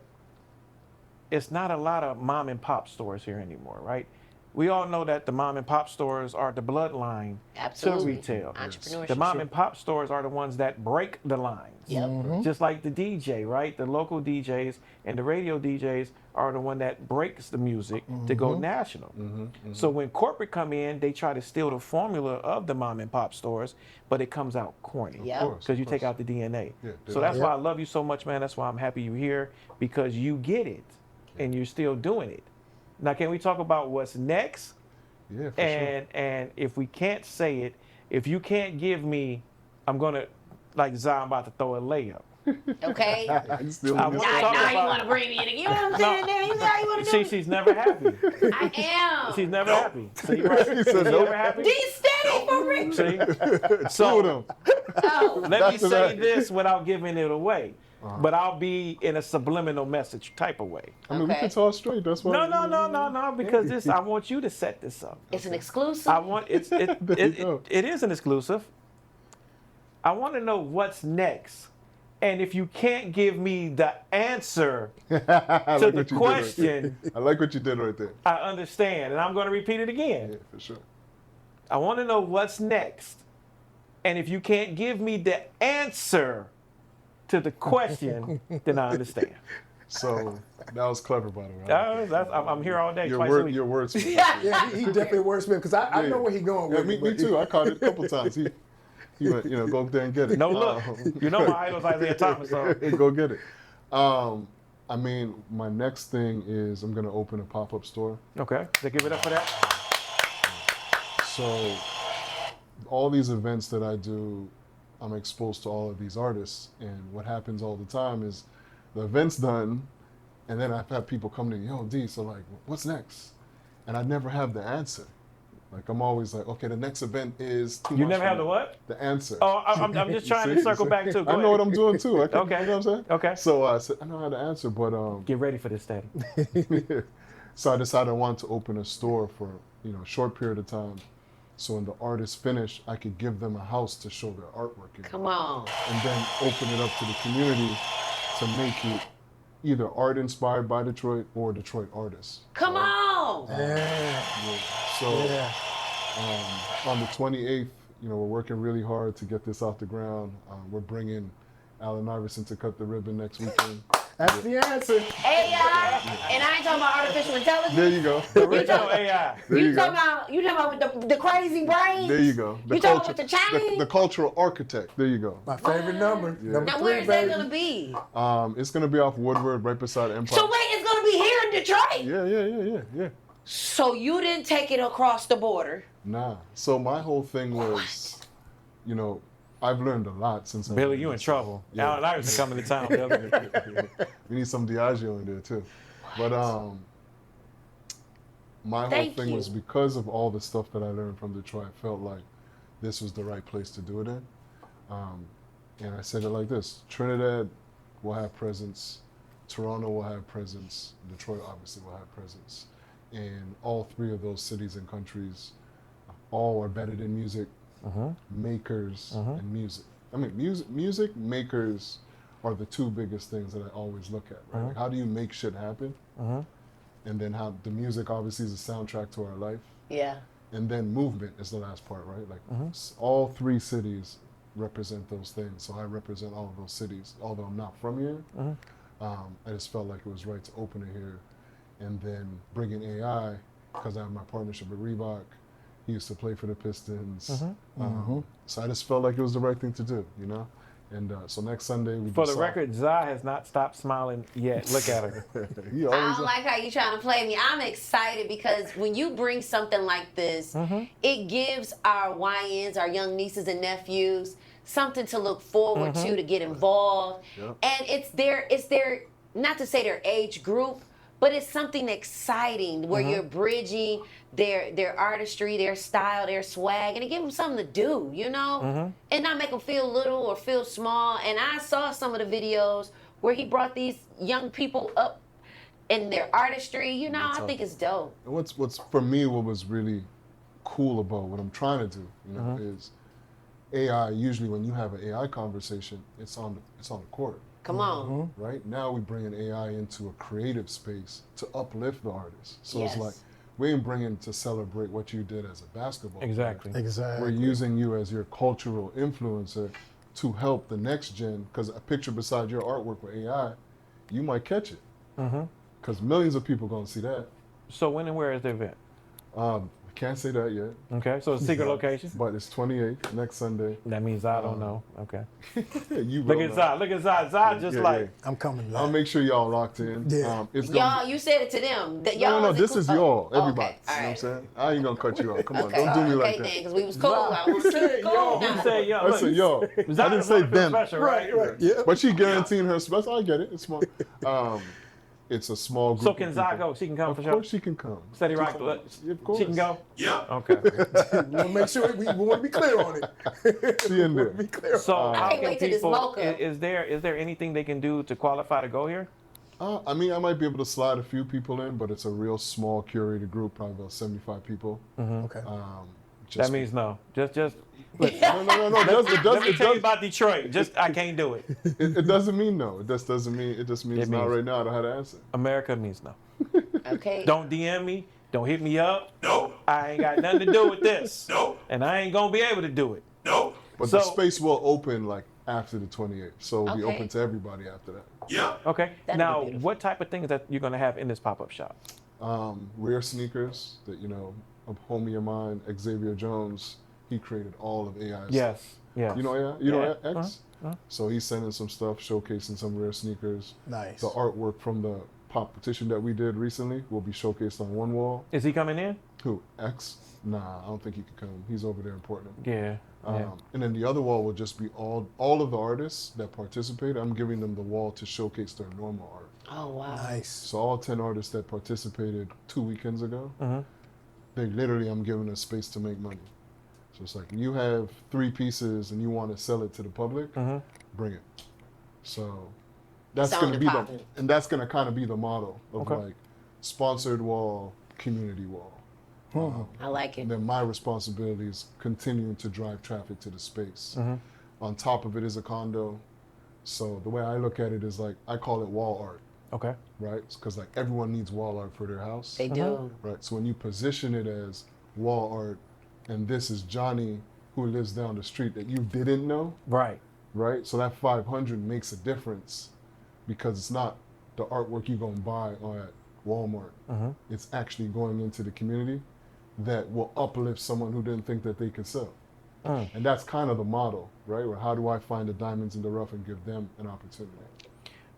it's not a lot of mom and pop stores here anymore, right? We all know that the mom and pop stores are the bloodline Absolutely. to retail. Entrepreneurship. The mom and pop stores are the ones that break the lines. Yep. Just like the DJ, right? The local DJs and the radio DJs are the one that breaks the music to go national. So when corporate come in, they try to steal the formula of the mom and pop stores, but it comes out corny. Yep. course. Because you take out the DNA. Yeah, So that's why I love you so much, man. That's why I'm happy you're here, because you get it and you're still doing it. Now, can we talk about what's next? Yeah, for sure. And if we can't say it, if you can't give me, I'm gonna, like Zsa, I'm about to throw a layup. Okay. I still I in this- wanna talk Now you about- want to bring me in. You know what I'm saying? Now you want to do She's never happy. I am. She's never happy. See, right? He said She's nope. never happy. He's steady for real. See? Two of So them. Oh. let me That's say right. this without giving it away, but I'll be in a subliminal message type of way. I mean, we Okay. can talk straight. That's why. No, because this, I want you to set this up. It's an exclusive. I want it go. it is an exclusive. I want to know what's next. And if you can't give me the answer I to like the what you did right there. question, I like what you did right there. I understand. And I'm going to repeat it again. Yeah, for sure. I want to know what's next. And if you can't give me the answer to the question, then I understand. So that was clever, by the way. I'm here all day, Your twice a week. wordsmith. Yeah, he definitely wordsmith because I know where he's going with it. Me too. I caught it a couple times. He went, go up there and get it. No look. You know my idol's Isaiah Thomas, so. Go get it. I mean, my next thing is I'm gonna open a pop-up store. Okay, so give it up for that. So all these events that I do, I'm exposed to all of these artists, and what happens all the time is the event's done, and then I've had people come to me, yo, D, so like, what's next? And I never have the answer. Like, I'm always like, okay, the next event is too much. You never have the what? The answer. Oh, I'm just trying to circle back to. I know what I'm doing too. Okay. You know what I'm saying? Okay. So I said, I know how to answer, but Get ready for this, Daddy. so I decided I wanted to open a store for a short period of time. So when the artists finish, I could give them a house to show their artwork in. Come on. And then open it up to the community to make it either art inspired by Detroit or Detroit artists. Come on. So on the 28th, we're working really hard to get this off the ground. We're bringing Allen Iverson to cut the ribbon next weekend. That's the answer. AI, and I ain't talking about artificial intelligence. There you go. You talking AI. You talking about with the crazy brain? There you go. You talking about with the chain? The cultural architect. There you go. My favorite number. Yeah. Number Now 3, where is that baby. gonna be? It's gonna be off Woodward, right beside Empire. So wait, it's gonna be here in Detroit? Yeah. So you didn't take it across the border? Nah. So my whole thing was, I've learned a lot since. Billy, you in trouble. Yeah. Allen Iverson coming to town, Billy. We need some Diageo in there too. But my whole thing was because of all the stuff that I learned from Detroit, I felt like this was the right place to do it in. And I said it like this: Trinidad will have presence, Toronto will have presence, Detroit obviously will have presence. And all 3 of those cities and countries all are better than music, makers, and music. I mean, music makers are the 2 biggest things that I always look at, right? Like, how do you make shit happen? And then how the music obviously is a soundtrack to our life. Yeah. And then movement is the last part, right? Like all 3 cities represent those things. So I represent all of those cities. Although I'm not from here, I just felt like it was right to open it here. And then bring in AI, because I have my partnership with Reebok. He used to play for the Pistons. So I just felt like it was the right thing to do, And so next Sunday we For the record, Zsa has not stopped smiling yet. Look at her. He I always don't like how you trying to play me. I'm excited because when you bring something like this, it gives our YNs, our young nieces and nephews, something to look forward to get involved. Yep. And it's their, not to say their age group, but it's something exciting where you're bridging their artistry, their style, their swag, and it give them something to do, and not make them feel little or feel small. And I saw some of the videos where he brought these young people up in their artistry. I think it's dope. And what's for me, what was really cool about what I'm trying to do, is AI. Usually, when you have an AI conversation, it's on the court. Come on. Right now, we bring an AI into a creative space to uplift the artist. So Yes. it's like we ain't bringing to celebrate what you did as a basketball player. Exactly. Exactly. We're using you as your cultural influencer to help the next gen. Because a picture beside your artwork with AI, you might catch it. Because millions of people gonna see that. So when and where is the event? I can't say that yet, Okay, so it's a secret location. but it's 28th next Sunday. That means I don't know. Okay. You Look will at know. Zsa. Look at Zsa. Zsa just Yeah, like. yeah. I'm coming I'll live. make sure y'all locked in. Yeah. It's gonna Y'all, you said it to them. That No, y'all no, was this is inclu- y'all, Oh, everybody. okay. All You know what I'm right. saying? I ain't gonna cut you off. Come on, Okay, don't do me okay like then, that. because we was cool. I was cool You now. say yo. I said yo. I didn't say them. Special, right? Yeah. But she guaranteeing her special. I get it. It's small. It's a small group. So can of Zsa people. go? She can come for Of sure. course she can come. Steady rock. Of course. She can go. Yeah. Okay. We want to make sure we want to be clear on it. She in there. Be clear. So I how can't can wait till this people? mocha. Is there anything they can do to qualify to go here? I mean, I might be able to slide a few people in, but it's a real small curated group, probably about 75 people. Okay. That means no. Just. no. It Let me tell you does. about Detroit. I can't do it. It doesn't mean no. It just doesn't mean. It just means It not means- right now. I don't know how to answer. America means no. Okay. Don't DM me. Don't hit me up. Nope. I ain't got nothing to do with this. Nope. And I ain't gonna be able to do it. Nope. But So- the space will open like after the 28th, so it'll be Okay. open to everybody after that. Yeah. Okay. That'd Now, be beautiful. what type of things that you're gonna have in this pop-up shop? Rare sneakers that, you know, a homie of mine, Xavier Jones, he created all of AI's. Yes. Yes. You know AI? You know Yeah. X? So he's sending some stuff, showcasing some rare sneakers. Nice. The artwork from the competition that we did recently will be showcased on one wall. Is he coming in? Who? X? Nah, I don't think he could come. He's over there in Portland. Yeah. Yeah. And then the other wall will just be all of the artists that participate. I'm giving them the wall to showcase their normal art. Oh, wow. Nice. So all 10 artists that participated 2 weekends ago, Mm-hmm. they literally, I'm giving a space to make money. So it's like, you have 3 pieces and you want to sell it to the public, Mm-hmm. bring it. So that's Sound going to be department. and that's going to kind of be the model of Okay. like sponsored wall, community wall. I like it. And then my responsibility is continuing to drive traffic to the space. Mm-hmm. On top of it is a condo. So the way I look at it is like, I call it wall art, Okay. right? Because like everyone needs wall art for their house. They do. Right. So when you position it as wall art, and this is Johnny who lives down the street that you didn't know, Right. right? So that 500 makes a difference because it's not the artwork you're gonna buy at Walmart. Mm-hmm. It's actually going into the community that will uplift someone who didn't think that they could sell. And that's kind of the model, right? Where how do I find the diamonds in the rough and give them an opportunity?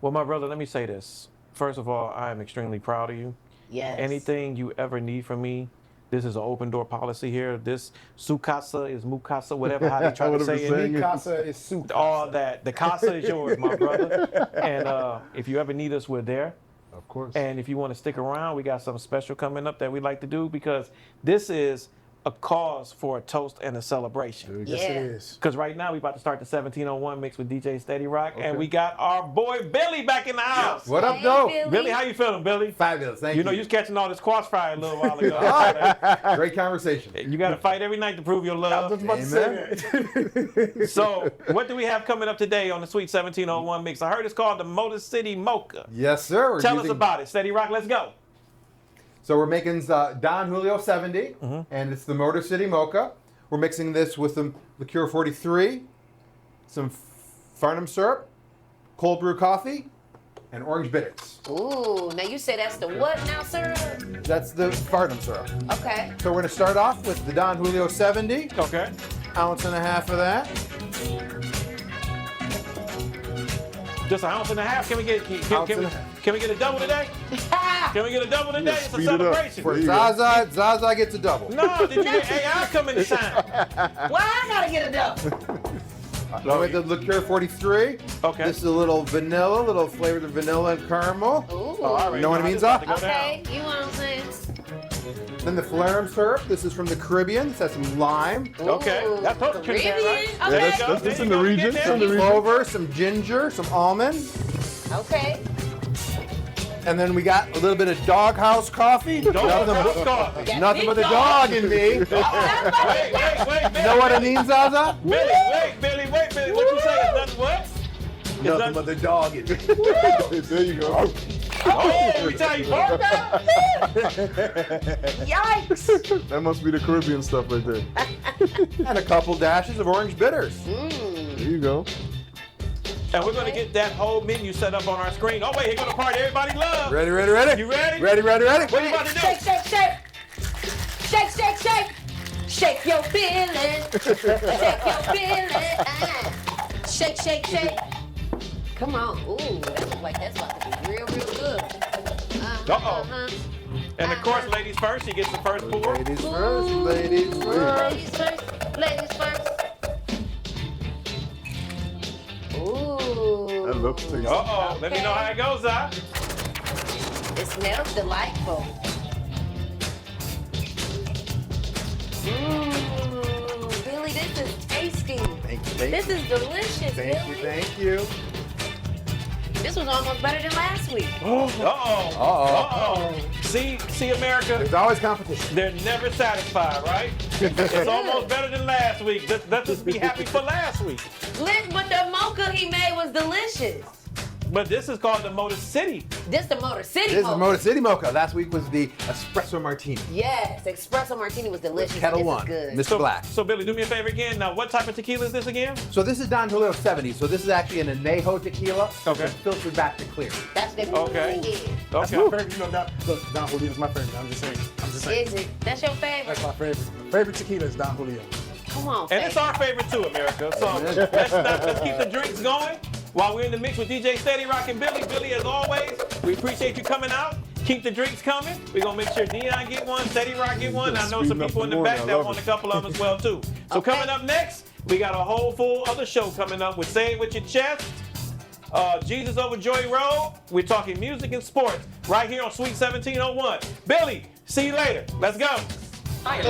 Well, my brother, let me say this. First of all, I am extremely proud of you. Yes. Anything you ever need from me, this is an open door policy here. This su casa is mu casa, whatever how they try to Whatever say the it. saying is. Casa is soup. All that. The casa is yours, my brother. And if you ever need us, we're there. Of course. And if you want to stick around, we got something special coming up that we like to do because this is a cause for a toast and a celebration. Yes, Yeah. it is. Because right now we about to start the 1701 mix with DJ Steady Rock, and we got our boy Billy back in the house. What up, Hey, though? Billy. Billy, how you feeling, Billy? Fabulous. Thank you. You know, you was catching all this crossfire a little while ago. Great conversation. You got to fight every night to prove your love. Amen. So, what do we have coming up today on the Sweet 1701 mix? I heard it's called the Motor City Mocha. Yes, sir. We're Tell us using- about it. Steady Rock, let's go. So we're making Don Julio 70, and it's the Motor City Mocha. We're mixing this with some Liqueur 43, some Farnham syrup, cold brew coffee, and orange bitters. Ooh, now you say that's the what now, sir? That's the Farnham syrup. Okay. So we're going to start off with the Don Julio 70, Okay. ounce and a half of that. Just an ounce and a half. Can we get Ounce and a half. can we get a double today? Can we get a double today? It's a speed it up. celebration. For There you go. Zaza, Zaza gets a double. No, did you get AI coming to shine? Why I gotta get a double? With the Liqueur 43. Okay. This is a little vanilla, little flavored of vanilla and caramel. Ooh. Oh, I already You know what how it means, this about to Zah? go Okay, down. you know what I'm saying? Then the Flarum syrup. This is from the Caribbean. This has some lime, Okay, Ooh, that's totally Trinidad, right? Caribbean. Yeah, Okay. that's in the region. It's in the region. clover, some ginger, some almond. Okay. And then we got a little bit of doghouse coffee. Doghouse coffee. Got Nothing big but the dog. dog in me. Wait, Billy. You know what it means, Zaza? Billy, wait, Billy. What you say? It's nothing what? Nothing but the dog in me. There you go. Oh, we tell you, boy. Yikes. That must be the Caribbean stuff right there. And a couple dashes of orange bitters. There you go. And we're gonna get that whole menu set up on our screen. Oh wait, here go the part everybody loves. Ready, ready, ready? You ready? Ready, ready, ready? What you about to do? Shake, shake, shake. Shake, shake, shake. Shake your feeling. Shake your feeling. Shake, shake, shake. Come on. Ooh, that looks like that's about to be real, real good. Uh-oh. And of course, ladies first. She gets the first pour. Ladies first, ladies first. Ladies first. Ladies first. Ooh. That looks tasty. Uh-oh. Let me know how it goes, Zah. It smells delightful. Billy, this is tasty. Thank you, This is delicious, thank you, Billy. thank you. This was almost better than last week. Uh-oh. Uh-oh. See, America? There's always competition. They're never satisfied, right? It's almost better than last week. Let's just be happy for last week. But the mocha he made was delicious. But this is called the Motor City. This the Motor City This is Mocha. the Motor City Mocha. Last week was the espresso martini. Yes, espresso martini was delicious. Kettle this One, is good. Mr. Black. So Billy, do me a favor again. Now, what type of tequila is this again? So this is Don Julio 70. So this is actually an anejo tequila. Okay. It's filtered back to clear. That's the Okay. That's Okay. my favorite. You know, Don Julio's my favorite. I'm just saying. Is it? That's your favorite? That's my favorite. My favorite tequila is Don Julio. Come on, And it's our favorite too, America. So let's keep the drinks going while we're in the mix with DJ Steady Rock and Billy. Billy, as always, we appreciate you coming out. Keep the drinks coming. We're going to make sure Dion get one, Steady Rock get one. I know some people in the back that want a couple of them as well too. So Okay. coming up next, we got a whole full other show coming up with Say It With Your Chest, Jesus Over Joy Road. We're talking music and sports right here on Sweet 1701. Billy, see you later. Let's go. Come on.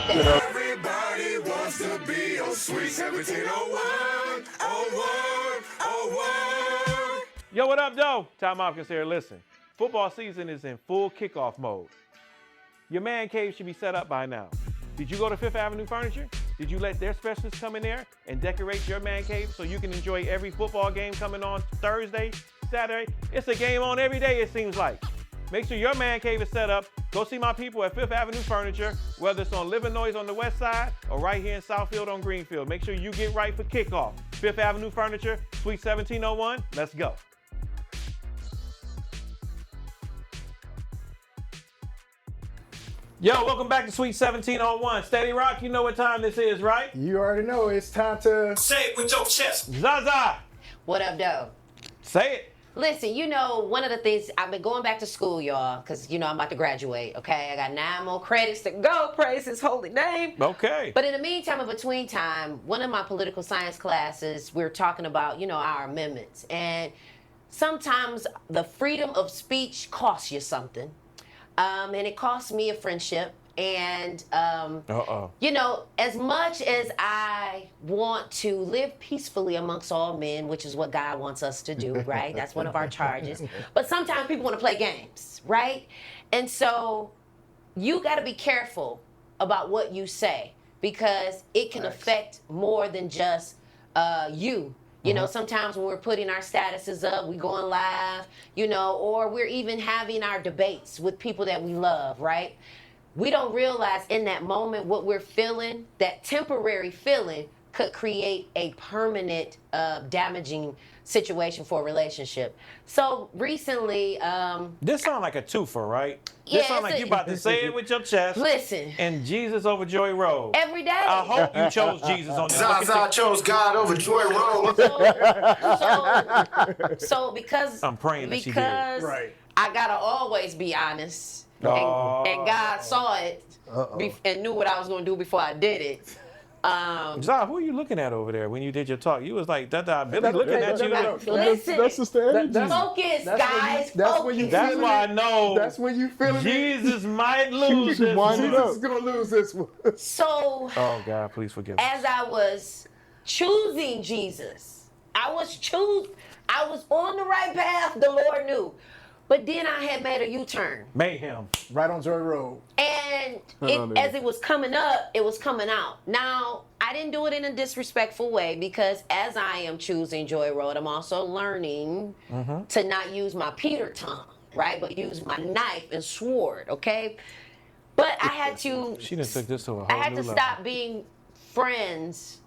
Get that. Everybody wants to be on Sweet 1701. 01. Yo, what up, though? Tom Mopkins here. Listen, football season is in full kickoff mode. Your man cave should be set up by now. Did you go to Fifth Avenue Furniture? Did you let their specialists come in there and decorate your man cave so you can enjoy every football game coming on Thursday, Saturday? It's a game on every day, it seems like. Make sure your man cave is set up. Go see my people at Fifth Avenue Furniture, whether it's on Livernois on the west side or right here in Southfield on Greenfield. Make sure you get right for kickoff. Fifth Avenue Furniture, Suite 1701. Let's go. Yo, welcome back to Suite 1701. Steady Rock, you know what time this is, right? You already know it's time to. Say it with your chest. Zsa Zsa, What up, though? say it. Listen, you know, one of the things, I've been going back to school, y'all, because, you know, I'm about to graduate, okay? I got 9 more credits to go, praise his holy name. Okay. But in the meantime, in between time, one of my political science classes, we were talking about, you know, our amendments. And sometimes the freedom of speech costs you something. And it cost me a friendship. And, you know, as much as I want to live peacefully amongst all men, which is what God wants us to do, right? That's one of our charges. But sometimes people want to play games, right? And so you got to be careful about what you say because it can affect more than just you. You know, sometimes when we're putting our statuses up, we going live, you know, or we're even having our debates with people that we love, right? We don't realize in that moment what we're feeling, that temporary feeling could create a permanent damaging situation for a relationship. So recently, This sound like a twofer, right? Yeah, This sound like it's you a- about to say it with your chest. listen, And Jesus over Joy Road. every day. I hope you chose Jesus on this. Zsa Zsa chose God over Joy Road. So because I'm praying that she did. because Right. I gotta always be honest, Oh. and God saw it and knew what I was gonna do before I did it. Zah, who are you looking at over there when you did your talk? You was like, Billy looking at you. Listen, That's just the energy. focus, guys. That's when you. That's focus. why I know That's when you feeling it. Jesus might lose this Wind it one. up. Jesus is gonna lose this one. So Oh, God, please forgive me. as I was choosing Jesus, I was on the right path, the Lord knew. But then I had made a U-turn. Mayhem. Right on Joy Road. And no. as it was coming up, it was coming out. Now, I didn't do it in a disrespectful way because as I am choosing Joy Road, I'm also learning to not use my Peter tongue, right? But use my knife and sword, okay? But I had to She done took this to a whole I had new to level. stop being friends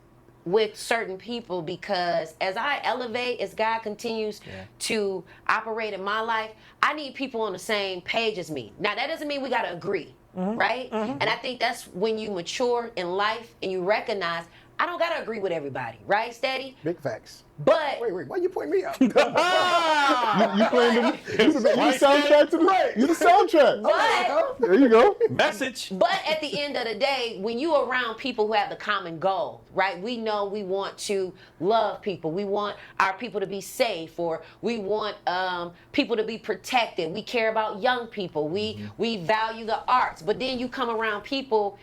with certain people because as I elevate, as God continues to operate in my life, I need people on the same page as me. Now, that doesn't mean we got to agree, right? And I think that's when you mature in life and you recognize I don't got to agree with everybody, right, Steady? Big facts. But Wait, why you pointing me out? You playing the, you the soundtrack to the, you the soundtrack. but There you go. Message. But at the end of the day, when you around people who have the common goal, right? We know we want to love people. We want our people to be safe, or we want people to be protected. We care about young people. We value the arts. But then you come around people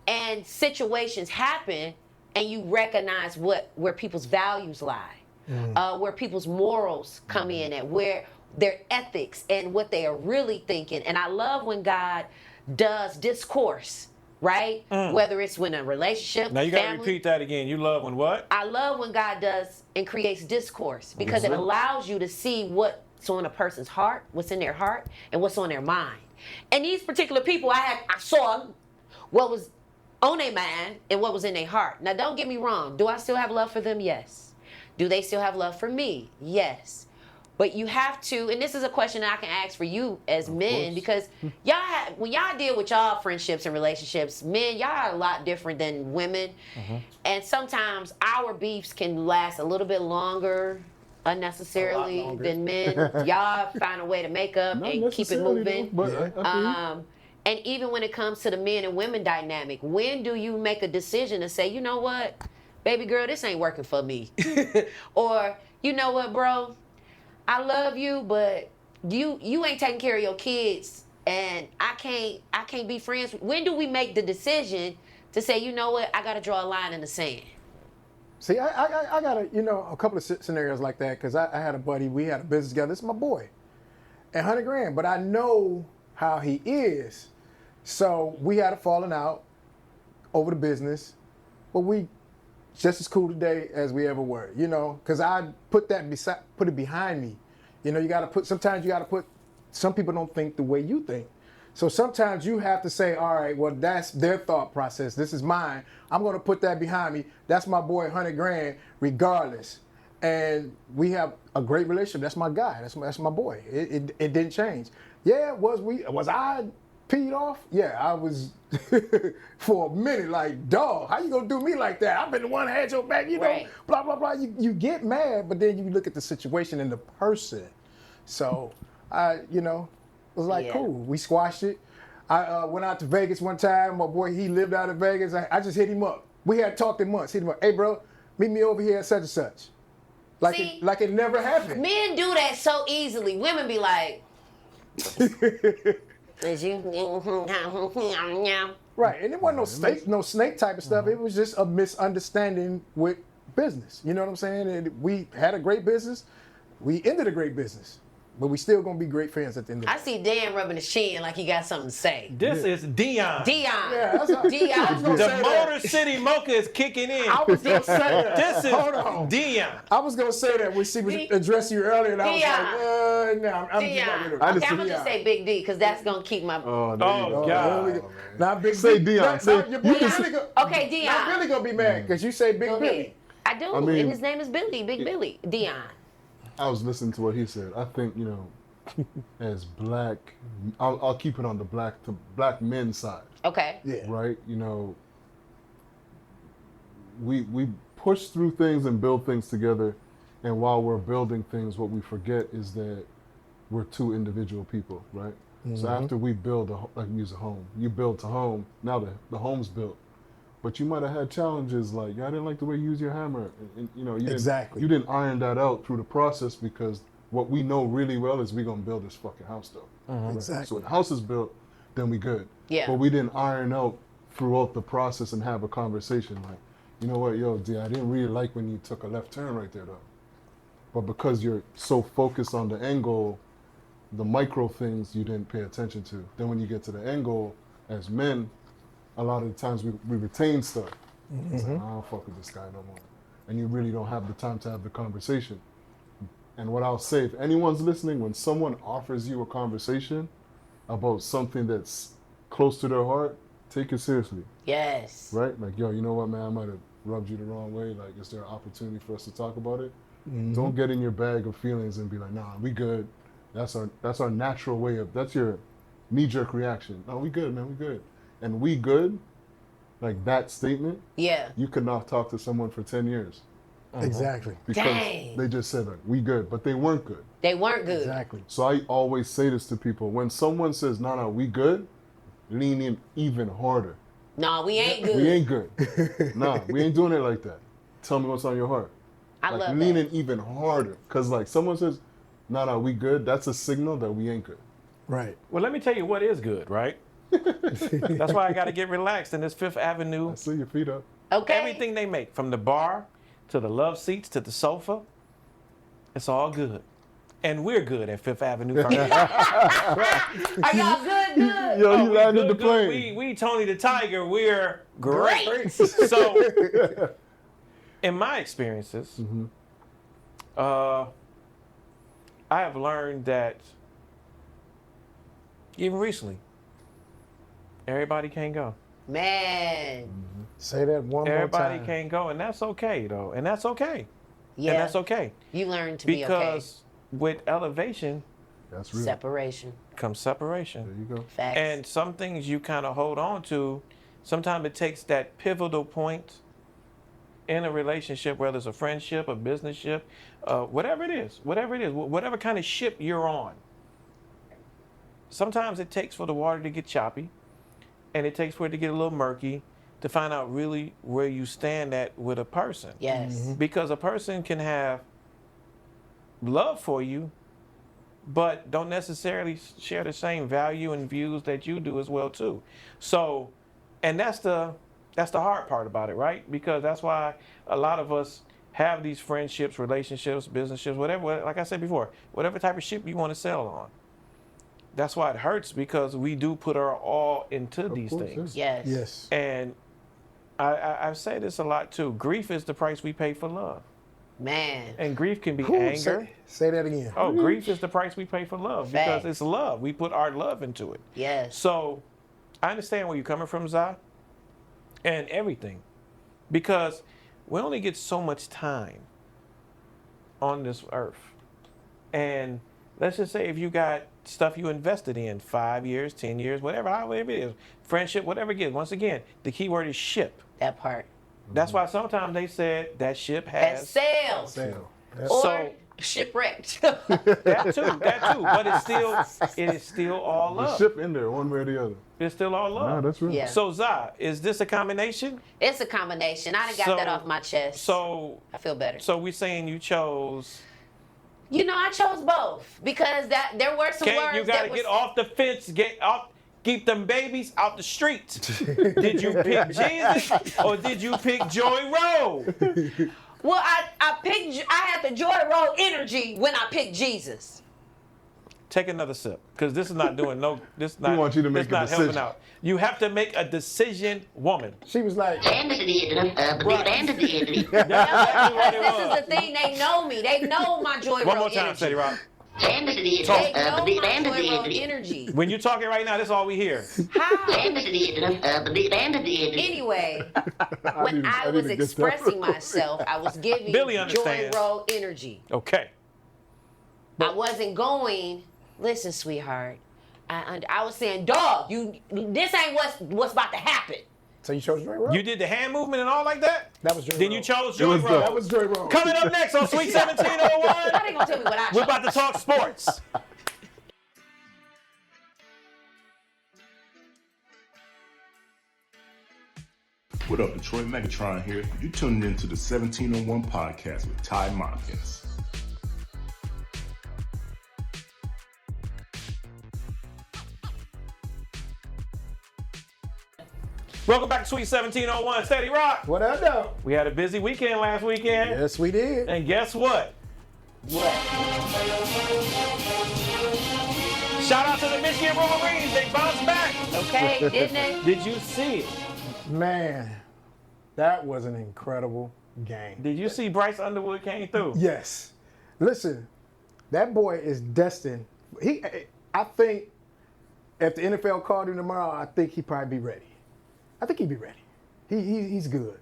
and situations happen and you recognize where people's values lie, where people's morals come in at, where their ethics and what they are really thinking. And I love when God does discourse right? Whether it's when a relationship, Now you got to family. repeat that again. You love when what? I love when God does and creates discourse because it allows you to see what's on a person's heart, what's in their heart, and what's on their mind. And these particular people, I saw what was on their mind and what was in their heart. Now, don't get me wrong. Do I still have love for them? Yes. Do they still have love for me? Yes. But you have to, and this is a question that I can ask for you as men, because when y'all deal with y'all friendships and relationships, men, y'all are a lot different than women. And sometimes our beefs can last a little bit longer unnecessarily than men. Y'all find a way to make up and keep it moving. And even when it comes to the men and women dynamic, when do you make a decision to say, you know what, baby girl, this ain't working for me? Or, you know what, bro, I love you, but you ain't taking care of your kids, and I can't be friends. When do we make the decision to say, you know what, I got to draw a line in the sand? See, I got a couple of scenarios like that, because I had a buddy, we had a business together. This is my boy, and 100 grand, but I know how he is. So we had a falling out over the business, but we just as cool today as we ever were, because I put it behind me. Sometimes you got to put, some people don't think the way you think. So sometimes you have to say, all right, well, that's their thought process. This is mine. I'm going to put that behind me. That's my boy, 100 grand, regardless. And we have a great relationship. That's my guy. That's my boy. It didn't change. Yeah, was I peed off? Yeah, I was for a minute like, dog, how you gonna do me like that? I've been the one that had your back, Right. blah, blah, blah. You get mad, but then you look at the situation and the person. So, it was like, cool. We squashed it. I went out to Vegas one time. My boy, he lived out of Vegas. I just hit him up. We had talked in months. Hit him up. Hey, bro, meet me over here at such and such. Like it never happened. Men do that so easily. Women be like, right, and it wasn't no snake type of stuff. It was just a misunderstanding with business. You know what I'm saying? And we had a great business. We ended a great business. But we still gonna be great friends at the end of the I see Dan rubbing his chin like he got something to say. This is Dion. Yeah, that's how, Dion. The Motor City Mocha is kicking in. I was gonna say that. This is Hold on. Dion. I was gonna say that when she was addressing you earlier, and I was like, no, I'm just not Dion. gonna. Okay, I'm gonna just say Big D because that's gonna keep my. Oh, there you go. God. Now, Big Say D, Dion. Okay, Dion. Not really gonna be mad because you say Big Go Billy. ahead. I do, I mean- and his name is Billy, Big Billy. Dion. I was listening to what he said. I think, as black, I'll keep it on the black men's side, Okay. Yeah. right? We push through things and build things together, and while we're building things, what we forget is that we're two individual people, right? So after we build use a home, you build a home. Now the home's built, but you might have had challenges like, I didn't like the way you use your hammer, and you didn't iron that out through the process, because what we know really well is we're gonna build this fucking house though. Right? Exactly. So when the house is built, then we good. Yeah. But we didn't iron out throughout the process and have a conversation like, you know what, yo, D, I didn't really like when you took a left turn right there though. But because you're so focused on the end goal, the micro things you didn't pay attention to. Then when you get to the end goal, as men, a lot of the times we retain stuff. It's like, I don't fuck with this guy no more. And you really don't have the time to have the conversation. And what I'll say, if anyone's listening, when someone offers you a conversation about something that's close to their heart, take it seriously, Yes. right? Like, yo, you know what, man, I might have rubbed you the wrong way. Like, is there an opportunity for us to talk about it? Don't get in your bag of feelings and be like, nah, we good. That's our natural way of, that's your knee-jerk reaction. No, we good, man, we good. And we good, like that statement, Yeah. you could not talk to someone for 10 years. Exactly. Because Dang. they just said, like, we good, but they weren't good. They weren't good. Exactly. So I always say this to people. When someone says, no, we good, lean in even harder. No, we ain't good. We ain't good. Nah, we ain't doing it like that. Tell me what's on your heart. I Like, love lean that. in even harder. Because, like, someone says, no, we good, that's a signal that we ain't good. Right. Well, let me tell you what is good, right? That's why I got to get relaxed in this Fifth Avenue. I see your feet up. Okay. Everything they make, from the bar to the love seats to the sofa, it's all good. And we're good at Fifth Avenue Furniture. Are y'all good? Good. Yo, Oh, you we landed the good. plane. We Tony the Tiger, we're great. Great. So, in my experiences, I have learned that even recently, everybody can't go. Man. Say that one more Everybody time. can't go, and that's okay, though. And that's okay. Yeah. And that's okay. You learn to be okay. Because with elevation That's real. Separation. comes separation. There you go. Facts. And some things you kind of hold on to, sometimes it takes that pivotal point in a relationship, whether it's a friendship, a business ship, whatever it is, whatever kind of ship you're on. Sometimes it takes for the water to get choppy, and it takes for it to get a little murky to find out really where you stand at with a person. Yes. Because a person can have love for you, but don't necessarily share the same value and views that you do as well too. So, and that's the hard part about it, right? Because that's why a lot of us have these friendships, relationships, business ships, whatever, like I said before, whatever type of ship you want to sail on. That's why it hurts, because we do put our all into these course, things. Yes. Yes. And I say this a lot too. Grief is the price we pay for love. Man. And grief can be Cool. anger. Say that again. Oh, grief is the price we pay for love, because Facts. it's love. We put our love into it. Yes. So I understand where you're coming from, Zsa, and everything, because we only get so much time on this earth. And let's just say if you got stuff you invested in 5 years, 10 years, whatever, however it is, friendship, whatever it is. Once again, the key word is ship. That part. That's why sometimes they said that ship That has sails. Sale. Or So- shipwrecked. that too. But it is still all The love. ship in there, one way or the other. It's still all Nah, love. that's real. Yeah. So Zsa, is this a combination? It's a combination. I done got So- that off my chest. So I feel better. so we're saying you chose. You know, I chose both because there were some Okay, words you that gotta was, get off the fence, get off, keep them babies out the streets. Did you pick Jesus or did you pick Joy Road? Well, I had the Joy Road energy when I picked Jesus. Take another sip, because this is not doing no. This not. wants you to make this a not helping decision. out. You have to make a decision, woman. She was like, Because this is the thing. They know me. They know my Joy Road One more time, energy. Steady Rock. They know my Joy Road energy. When you're talking right now, this is all we hear. How? Anyway, when I was need to get that expressing real myself, I was giving Billy Joy understands. Road energy. Okay. I wasn't going. Listen, sweetheart. I was saying, dog, this ain't what's about to happen. so you chose Joy Road? You did the hand movement and all like that? That was Joy Then Road. you chose Joy was Road. That was Joy Road. Coming up next on Sweet 1701, How they gonna tell me what I we're chose? about to talk sports. What up, Detroit? Megatron here. You tuned into the 1701 podcast with Ty Mopkins. Welcome back to Sweet 1701, Steady Rock. What up, though? We had a busy weekend last weekend. Yes, we did. And guess what? Shout out to the Michigan Wolverines. They bounced back. Okay, didn't they? Did you see it? Man, that was an incredible game. Did you see Bryce Underwood came through? Yes. Listen, that boy is destined. I think if the NFL called him tomorrow, I think he'd probably be ready. I think he'd be ready. He's good.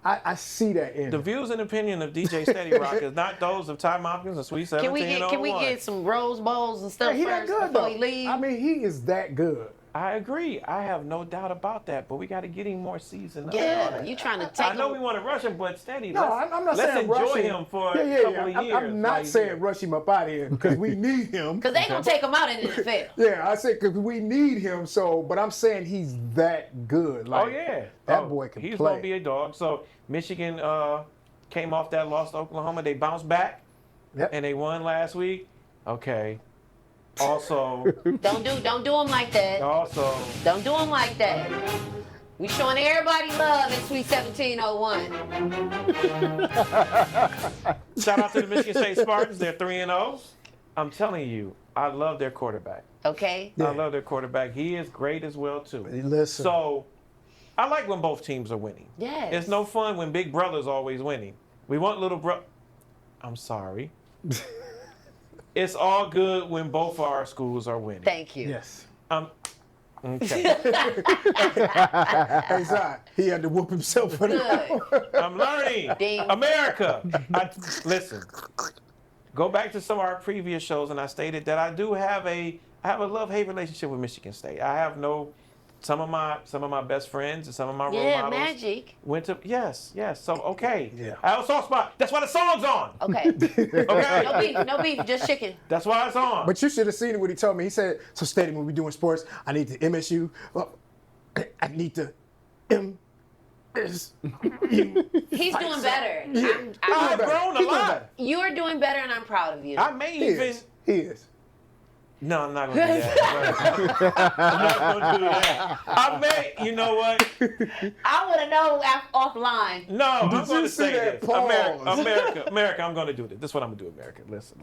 I see that in The him. views and opinion of DJ Steady Rock is not those of Ty Mopkins and Sweet Can we 1701. get some Rose Bowls and stuff He that first good, before though. he leave? I mean, he is that good. I agree. I have no doubt about that, but we got to get him more seasoned. yeah, you trying to take I know him- we want to rush him, but Steady, No, I'm not let's saying enjoy rush him for a yeah. couple of years. I'm not while he's saying here. rush him up out of here because we need him. Because they gonna take him out in the NFL. Yeah, I said because we need him. So, but I'm saying he's that good. Like, Oh yeah, that boy can he's play. gonna be a dog. So Michigan came off that loss to Oklahoma. They bounced back, Yep. and they won last week. Okay. Also, Don't do him like that. Don't do him like that. We showing everybody love in Sweet 1701. shout out to the Michigan State Spartans. They're 3-0. I'm telling you, I love their quarterback. Okay. Yeah. I love their quarterback. He is great as well too. Listen. So I like when both teams are winning. Yes. It's no fun when big brother's always winning. We want little bro. I'm sorry. It's all good when both of our schools are winning. Thank you. Yes. Okay. Hey, Zsa, he had to whoop himself for that. Good. I'm learning. Ding. America. Listen. Go back to some of our previous shows, and I stated that I have a love-hate relationship with Michigan State. I have some of my best friends and some of my role Yeah, models Magic. went to yes. So okay. Yeah. I have a soft spot. That's why the song's on. Okay. Okay. No beef, just chicken. That's why it's on. But you should have seen it when he told me. He said, so steady when we doing sports, I need to MSU. Well, I need to MSU. He's doing better. Yeah. I've grown a lot. You're doing better, and I'm proud of you. I may He even. is. He is. No, I'm not gonna do that. I'm not gonna do that. I may. You know what? I want to know offline. No, I'm Did going you to see say that this. pause? America, I'm going to do this. This is what I'm going to do, America. Listen.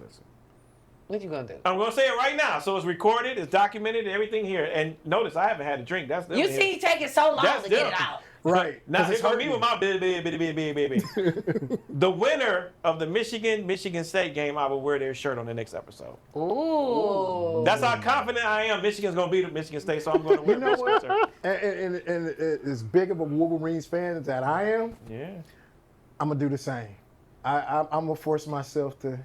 What you gonna do? I'm going to say it right now. So it's recorded, it's documented, everything here. And notice, I haven't had a drink. That's You see, taking so long That's to get it different. out. Right. Now, 'Cause here it's goes me hurting. with my baby. The winner of the Michigan State game, I will wear their shirt on the next episode. Ooh. That's how confident I am. Michigan's going to beat Michigan State, so I'm going to wear You know Michigan what? shirt. And as big of a Wolverines fan as that I am, Yeah. I'm gonna do the same. I'm gonna force myself to,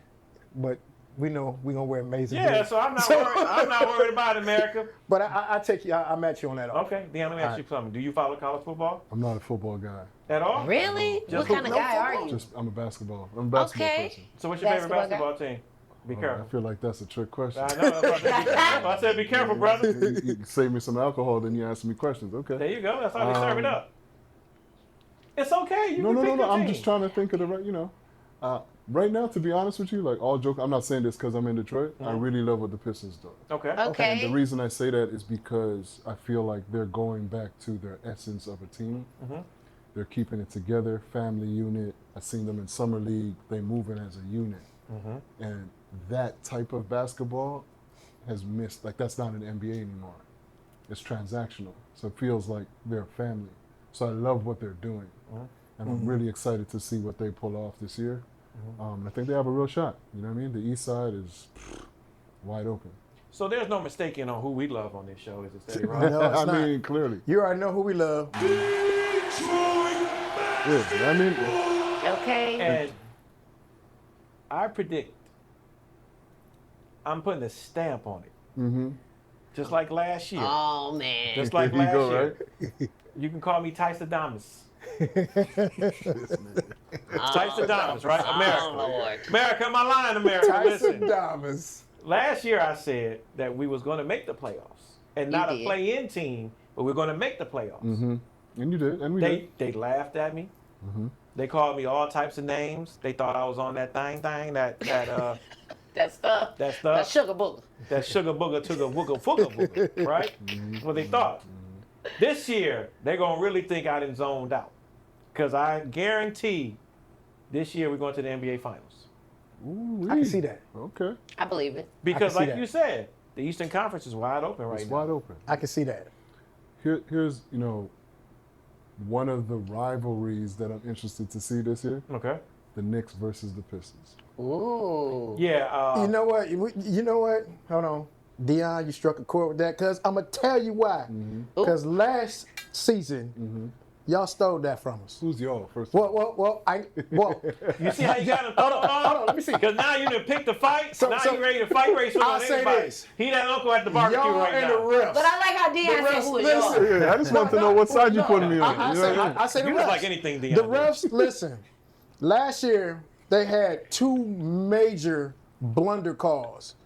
but we know we're gonna wear amazing. Yeah, gear. so I'm not worried about America. But I take you. I match you on that. Okay, Dion, let me ask you something. Do you follow college football I'm not a football guy. at all? Really? Just What kind of no guy are football. you? I'm a basketball Okay. person. So what's your favorite Basketball basketball team? Be I careful. feel like that's a trick question. I know. That's why I said be careful. I said be careful, brother. You save me some alcohol, then you ask me questions. Okay. There you go. That's how they serve it up. It's okay. You No. can pick your I'm team. just trying to think of the right. Right now, to be honest with you, like all joke, I'm not saying this because I'm in Detroit. I really love what the Pistons do. Okay. Okay. And the reason I say that is because I feel like they're going back to their essence of a team. They're keeping it together, family unit. I've seen them in summer league. They moving as a unit, and that type of basketball has missed. Like that's not an NBA anymore. It's transactional, so it feels like they're a family. So I love what they're doing, and I'm really excited to see what they pull off this year. I think they have a real shot. You know what I mean? The East Side is wide open. So there's no mistaking on who we love on this show, is it? Steady Rock? No, it's I not. mean, clearly. You already know who we love. Yeah, I mean, Okay. And I predict I'm putting a stamp on it. Just like last year. Oh man. Just like There you last go, year. right? You can call me Tyson Damas. Tyson Damas, right? America. Oh Lord. America, am I lying, America? Tyson Listen. Damas. Last year I said that we was going to make the playoffs. And not a did. play-in team, but we're going to make the playoffs. And you did, and we did. They laughed at me. They called me all types of names. They thought I was on that that That stuff. that That stuff, sugar booger. that sugar booger to the wooga fooga booger, right? That's what they thought. This year, they're going to really think I done zoned out. Because I guarantee this year we're going to the NBA Finals. Ooh-wee. I can see that. Okay. I believe it. Because see like that. you said, the Eastern Conference is wide open right It's now. wide open. I can see that. Here's, one of the rivalries that I'm interested to see this year, Okay. the Knicks versus the Pistons. Ooh. Yeah. You know what? You know what? Hold on. Dion, you struck a chord with that because I'm going to tell you why. Because last season, y'all stole that from us. Who's y'all, first of all? Well, You see how you got him? hold on, let me see. Because now you done picked the fight. So- now so- you ready to fight race with I'll on say anybody. this. He that uncle at the barbecue Y'all right and now. the refs. But I like how Dion said who is listen. yours. Yeah, I just want to know what side you putting me on. I You know what I mean? say the You refs. just like anything, Dion. The refs, listen, last year they had two major blunder calls.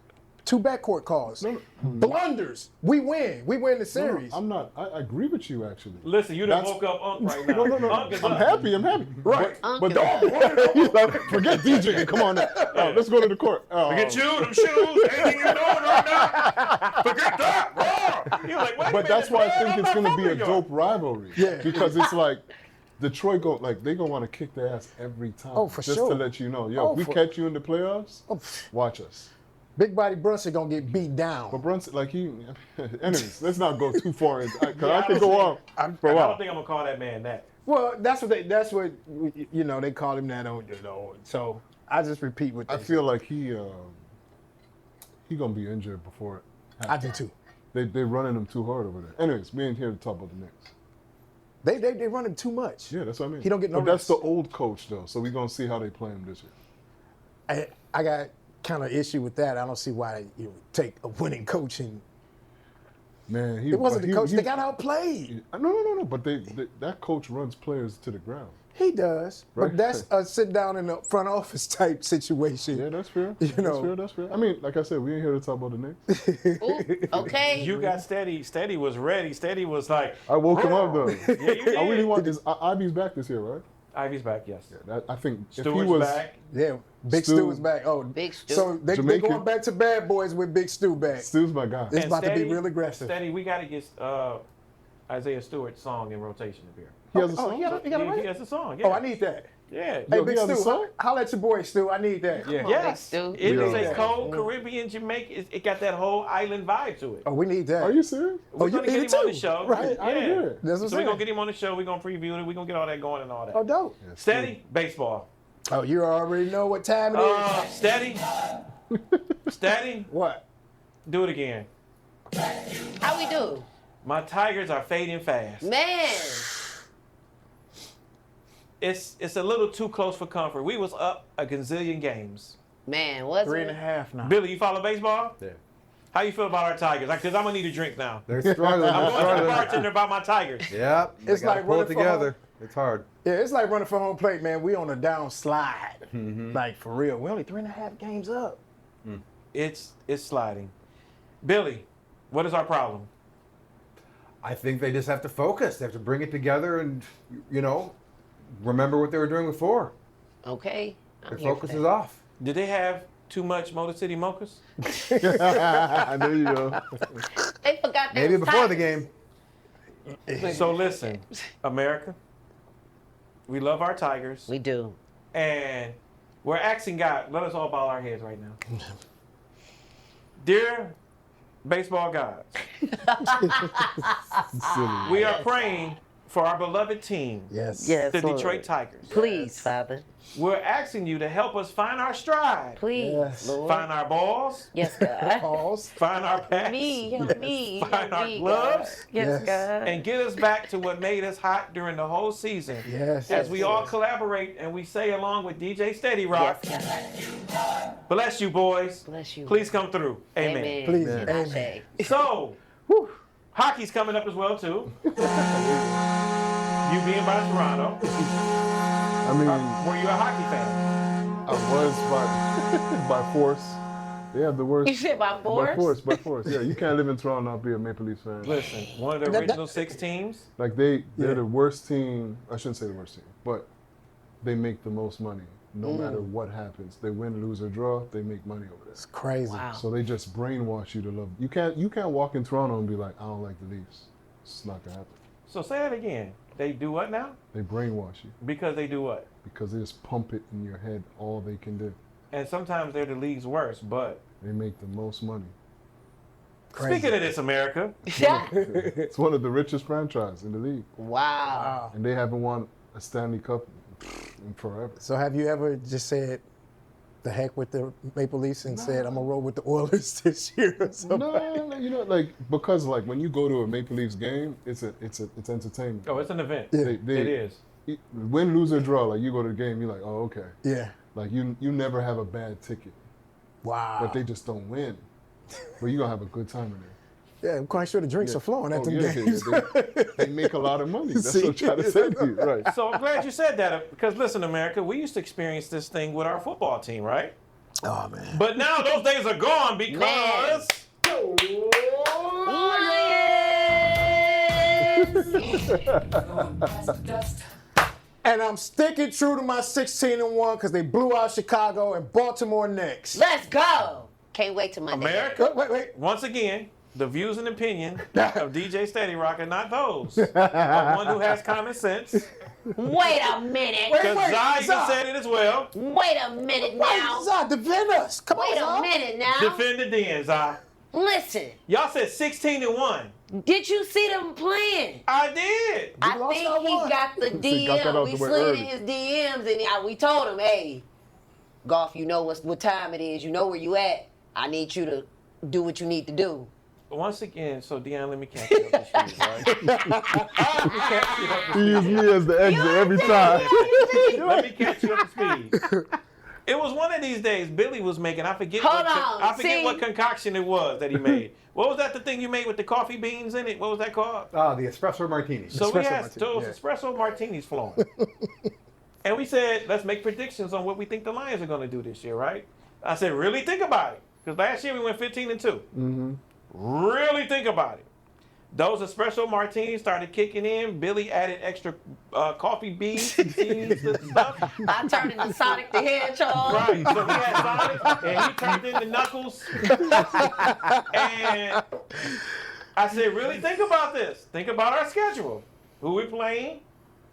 Two backcourt calls. Blunders. We win. We win the series. I'm not. I agree with you, actually. Listen, you done That's- woke up Unc right now. No. Unc is I'm up. happy. Right. But don't forget DJ. Come on now. Let's go to the court. Forget you, them shoes, anything you're doing right now. Forget that. You're like, wait a But minute, that's why I man, think I'm it's not going to be a from New dope York. rivalry. Yeah. Because it's like Detroit they gonna want to kick their ass every time. Oh, for just sure. to let you know, yo, Oh, if we for- catch you in the playoffs, Oh, pff. watch us. Big body Brunson gonna get beat down. But Brunson, like anyways, let's not go too far into because Yeah, I can go on for a I while. don't think I'm gonna call that man that. Well, that's what they call him that on. So I just repeat what they I feel like he gonna be injured before. I do too. They running him too hard over there. Anyways, we ain't here to talk about the Knicks. They run him too much. Yeah, that's what I mean. He don't get no But that's rest. the old coach though, so we gonna see how they play him this year. I got kind of issue with that. I don't see why you would take a winning coach and Man, it wasn't the coach. They got outplayed. No. But that coach runs players to the ground. He does, Right. but that's a sit down in the front office type situation. Yeah, that's fair. know. That's fair. I mean, like I said, we ain't here to talk about the Knicks. Ooh, okay. You got Steady. Steady was ready. Steady was like, I woke him up though. yeah, you did. I really want this. Ivy's back this year, right? Ivy's back, yes. I think if he Stewart's was back. Yeah, Big Stu. Stu is back. Oh, Big Stu. So they Jamaican. going back to Bad Boys with Big Stu back. Stu's my guy. It's And about to Steady- be real aggressive. Steady, we got to get Isaiah Stewart's song in rotation up here. He has a Oh, song. he got a He right? has a song, yeah. Oh, I need that. Yeah. Hey, Yo, Big he has a Stu, song? holla at your boy, Stu. I need that. Yeah. on, Yes, Big it Stu. is Yeah. a cold Caribbean Jamaican. It got that whole island vibe to it. Oh, we need that. Are you serious? We're you gonna need get it him on the too, show. right? I didn't hear it. That's what I'm So we're saying. gonna get him on the show. We're gonna preview it. We're gonna get all that going and all that. Oh, dope. Steady, baseball. Oh, you already know what time it is. Steady, steady. What? Do it again. How we do? My Tigers are fading fast. Man. It's a little too close for comfort. We was up a gazillion games. Man, was 3.5 now. Billy, you follow baseball? Yeah. How you feel about our Tigers? Because I'm gonna need a drink now. They're struggling. I'm They're going to the struggling. bartender about my Tigers. Yep. It's They gotta like pull it running for together. It's hard. Yeah, it's like running for home plate, man. We on a down slide. Like, for real. We only 3.5 games up. It's sliding. Billy, what is our problem? I think they just have to focus. They have to bring it together and, remember what they were doing before. Okay. Their focus is off. Did they have too much Motor City Mochas? There you go. They forgot Maybe before the game. So listen, America, we love our Tigers, We do. and we're asking God, let us all bow our heads right now. Dear baseball gods, Silly. we are praying for our beloved team, Yes. Yes. the Lord. Detroit Tigers. Please, Father. We're asking you to help us find our stride, Please, Yes. Lord. find our balls, Yes, God. Pause. find our bats, Me, help me. Find help our me, gloves. God. Yes, Yes. God. and get us back to what made us hot during the whole season. Yes. As we all collaborate and we say along with DJ Steady Rock, Yes, God. bless you boys. Bless you. Please come through. Amen. Amen. Please. Amen. Amen. So, hockey's coming up as well too. You being by Toronto, I mean, were you a hockey fan? I was by force. They have the worst. You said by force? By force. Yeah, you can't live in Toronto and not be a Maple Leafs fan. Listen, one of the original 6 teams. Like they're the worst team. I shouldn't say the worst team, but they make the most money no matter what happens. They win, lose, or draw. They make money over there. It's crazy. Wow. So they just brainwash you to love. You can't walk in Toronto and be like, I don't like the Leafs. It's not gonna happen. So say that again. They do what now? They brainwash you Because they do what? because they just pump it in your head. All they can do. And sometimes they're the league's worst. But They make the most money. Crazy. speaking of this, America, It's one of the richest franchises in the league, Wow. and they haven't won a Stanley Cup in forever. So have you ever just said, the heck with the Maple Leafs and said, I'm going to roll with the Oilers this year or something? No, because when you go to a Maple Leafs game, it's entertainment. oh, it's an event. Yeah. It is. Win, lose, or draw. Like you go to the game, you're like, oh, okay. Yeah. Like you never have a bad ticket, Wow. but they just don't win. But you're gonna have a good time in there. Yeah, I'm quite sure the drinks are flowing at them games. They make a lot of money. That's See? what I'm trying to say to you, right? So I'm glad you said that because listen, America, we used to experience this thing with our football team, right? Oh, man. But now those days are gone because And I'm sticking true to my 16-1 because they blew out Chicago and Baltimore next. Let's go. Can't wait till Monday. America, Wait. once again, the views and opinion of DJ Steady Rock are not those of one who has common sense. Wait a minute. Because Zsa even said it as well. Wait a minute now. Zsa, defend us. Come Wait on, a minute now. Defend the Den, Zsa. Listen. Y'all said 16-1. Did you see them playing? I did. I think he got the DM. We slid in his DMs and we told him, hey, Golf, you know what time it is. You know where you at. I need you to do what you need to do. Once again, so Dion, let me catch you up to speed, right? He used me as the exit every time. Let me catch you up to speed. It was one of these days Billy was making, I forget what concoction it was that he made. What was that the thing you made with the coffee beans in it? What was that called? The espresso martini. So we had those espresso martinis flowing. And we said, let's make predictions on what we think the Lions are going to do this year, right? I said, really think about it. Because last year we went 15-2. Mm-hmm. Really think about it. Those espresso martinis started kicking in. Billy added extra coffee beans and seeds and stuff. I turned into Sonic the Hedgehog. Right. So we had Sonic, and he turned into Knuckles. And I said, really think about this. Think about our schedule. Who we playing,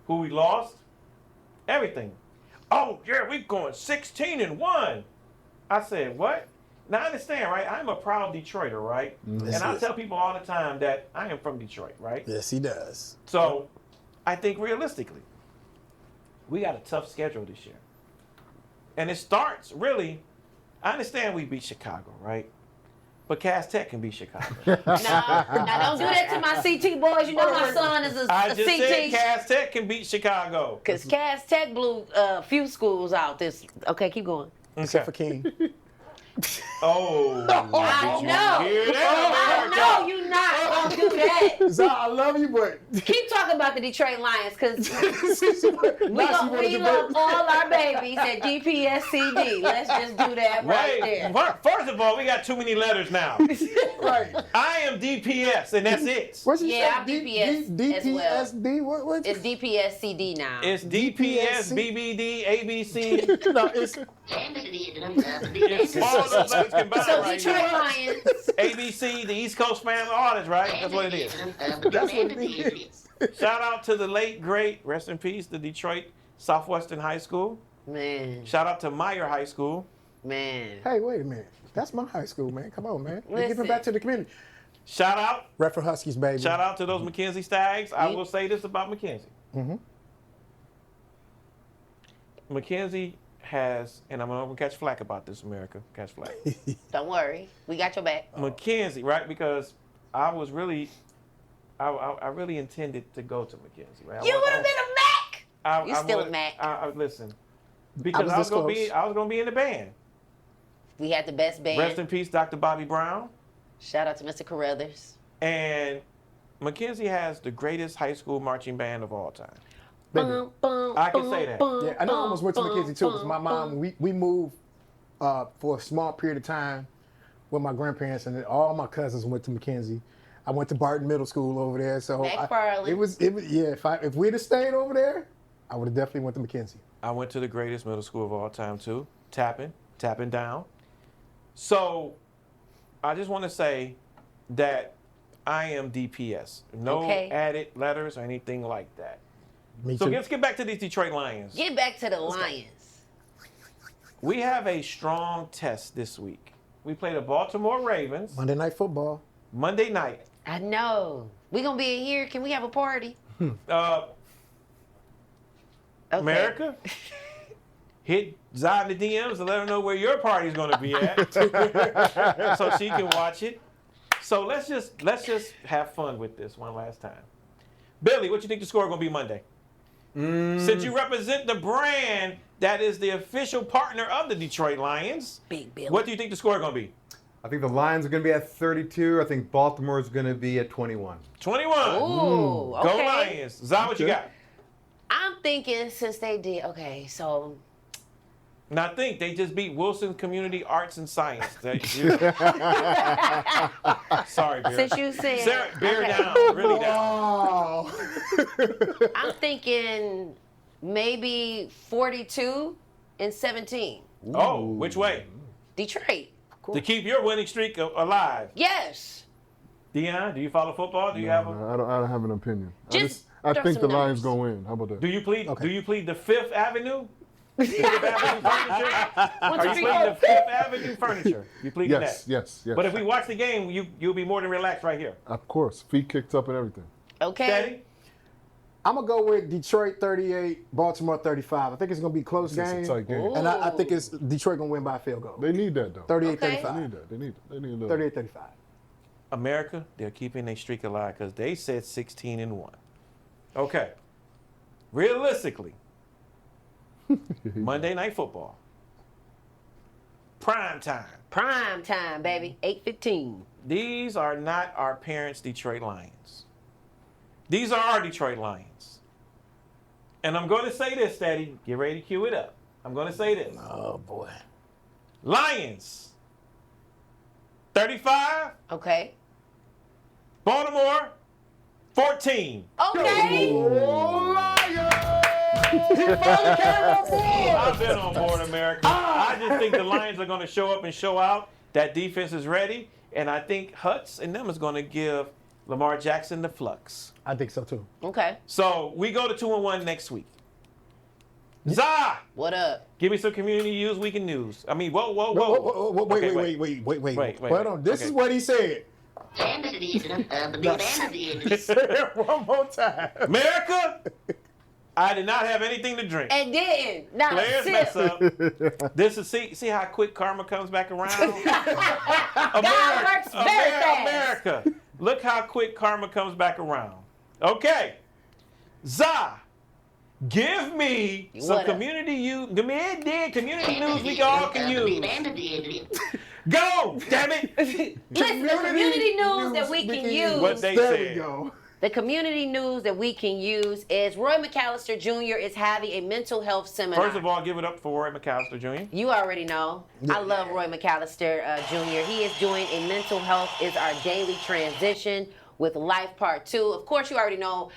who we lost, everything. Oh, yeah, we're going 16-1. I said, what? Now, understand, right? I'm a proud Detroiter, right? And I tell people all the time that I am from Detroit, right? Yes, he does. So I think realistically, we got a tough schedule this year. And it starts, really, I understand we beat Chicago, right? But Cass Tech can beat Chicago. Now don't do that to my CT boys. You know my son is a I just CT. said Cass Tech can beat Chicago. Because Cass Tech blew a few schools out this. Okay, keep going. Except for King. Oh, I know. hear that? I know you're not going to do that. Zsa, I love you, but Keep talking about the Detroit Lions because we love all our babies at DPSCD. Let's just do that right there. First of all, we got too many letters now. right. I am DPS, and that's it. What's he Yeah, say? I'm DPS as well. DPSD? What? It's DPSCD now. It's DPS, BBD, ABC. No, it's It's all those letters combined So right Detroit now. Lions. ABC, the East Coast family artist, right? That's what it is. that's what it is. Shout out to the late, great, rest in peace, the Detroit Southwestern High School. Man, Shout out to Meyer High School. man. Hey, wait a minute. That's my high school, man. Come on, man. We're Listen. giving back to the community. Shout out. Redford Huskies, baby. Shout out to those McKenzie Stags. I will say this about McKenzie. Mm-hmm. McKenzie has, and I'm going to catch flack about this, America. Catch flack. Don't worry. We got your back. McKenzie, right? Because I was really, I really intended to go to McKenzie, right? You would have been a Mac. You still a Mac. Listen, because I was gonna be in the band. We had the best band. Rest in peace, Dr. Bobby Brown. Shout out to Mr. Carruthers. And McKenzie has the greatest high school marching band of all time. I can say that. Yeah, I know I almost went to McKenzie too because my mom, we moved for a small period of time with my grandparents, and all my cousins went to McKenzie. I went to Barton Middle School over there, so it was yeah. If we'd have stayed over there, I would have definitely went to McKenzie. I went to the greatest middle school of all time too, tapping down. So I just want to say that I am DPS. No added letters or anything like that. Me So too. let's get back to these Detroit Lions. Get back to the Lions. We have a strong test this week. We play the Baltimore Ravens Monday Night Football. Monday night. I know. We gonna be in here. Can we have a party? Okay. America, hit Zsa in the DMs and let her know where your party's going to be at, so she can watch it. So let's just have fun with this one last time. Billy, what you think the score going to be Monday? Since you represent the brand that is the official partner of the Detroit Lions, Big Billy. what do you think the score is going to be? I think the Lions are going to be at 32. I think Baltimore is going to be at 21. 21. Ooh, okay. Go Lions. Zsa, what you got? I'm thinking since they did, okay, so. Now think, they just beat Wilson Community Arts and Science. Sorry, Bear. Since you said. Sarah, bear okay. down, really down. Oh. I'm thinking maybe 42-17. Oh, which way? Detroit. To keep your winning streak alive. Yes. Dion, do you follow football? Do you have a? I don't have an opinion. Just I throw think some the Lions numbers. gonna win. How about that? Do you plead? Okay. Do you plead the Fifth Avenue? Fifth Avenue furniture? Are you pleading the Fifth Avenue furniture? You pleading Yes, that? yes, yes. But if we watch the game, you'll be more than relaxed right here. Of course, feet kicked up and everything. Okay. Steady. I'm gonna go with Detroit 38, Baltimore 35. I think it's gonna be a close It's game. a tight game. And I think it's Detroit gonna win by a field goal. They need that though. 38-35. They need that. They need a little. 38-35. America, they're keeping their streak alive because they said 16-1. Okay. Realistically, Monday Night Football. Prime time. Prime time, baby. 8:15. These are not our parents' Detroit Lions. These are our Detroit Lions. And I'm going to say this, Steady. Get ready to cue it up. I'm going to say this. Oh boy. Lions, 35. Okay. Baltimore, 14. Okay. I've been on board, America. I just think the Lions are going to show up and show out. That defense is ready. And I think Hutz and them is going to give Lamar Jackson the flux. I think so too. Okay. So we go to 2-1 next week. Zah, What up? give me some community news, weekend news. I mean, whoa. Wait, Okay, wait. Hold on. This is what he said. Say it one more time. America, I did not have anything to drink. And then, not Players a mess sip. up. This is see how quick karma comes back around. God works very fast. America, look how quick karma comes back around. Okay, Zah, give me some What up? community news we all can use. Go, damn it! Listen, the community news that we can use. What they There said. we go. The community news that we can use is Roy McAllister Jr. is having a mental health seminar. First of all, give it up for Roy McAllister Jr. You already know. I love Roy McAllister Jr. He is doing a mental health is our daily transition with Life Part 2. Of course, you already know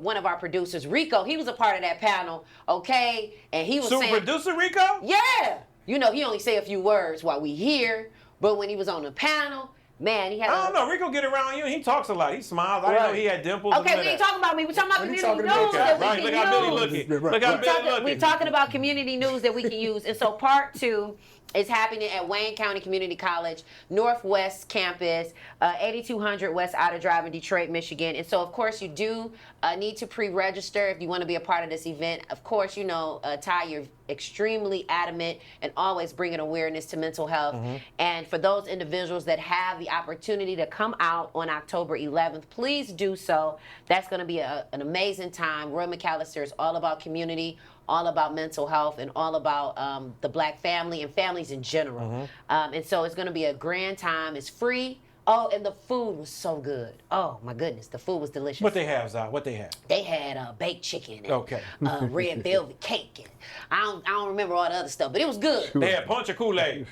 one of our producers, Rico. He was a part of that panel, okay? And he was Super saying, producer Rico? yeah. You know, he only say a few words while we here, but when he was on the panel, man, he had. I don't know. Rico get around you and he talks a lot. He smiles. I didn't know he had dimples. Okay, we ain't talking about me. We're talking about When he community talking news about- that we Right, can look how Billy use. looking. Look how Billy looking. We're talking about community news that we can use. And so part 2 is happening at Wayne County Community College, Northwest Campus, 8200 West Outer Drive in Detroit, Michigan. And so, of course, you do need to pre-register if you want to be a part of this event. Of course, you know, Ty, you're extremely adamant and always bringing awareness to mental health. And for those individuals that have the opportunity to come out on October 11th, please do so. That's going to be an amazing time. Roy McAllister is all about community, all about mental health, and all about the black family and families in general. And so it's going to be a grand time. It's free. Oh, and the food was so good. Oh, my goodness. The food was delicious. What they have, Zah? What they have? They had baked chicken and Okay. red velvet cake. And I don't remember all the other stuff, but it was good. They had punch or Kool-Aid.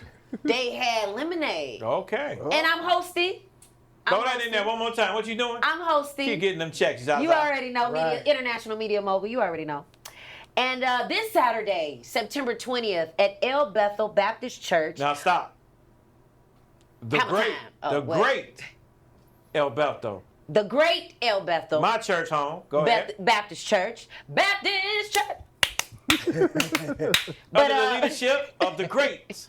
They had lemonade. Okay. And I'm hosting. Throw that in there one more time. What you doing? I'm hosting. Keep getting them checks, Zah. You already know, International Media Mogul. You already know. And this Saturday, September 20th, at El Bethel Baptist Church. Now stop. The Hammer great, time. Oh, the wait. great El Bethel. The great El Bethel. My church home. Go ahead. Baptist Church. Baptist Church. Under the leadership of the great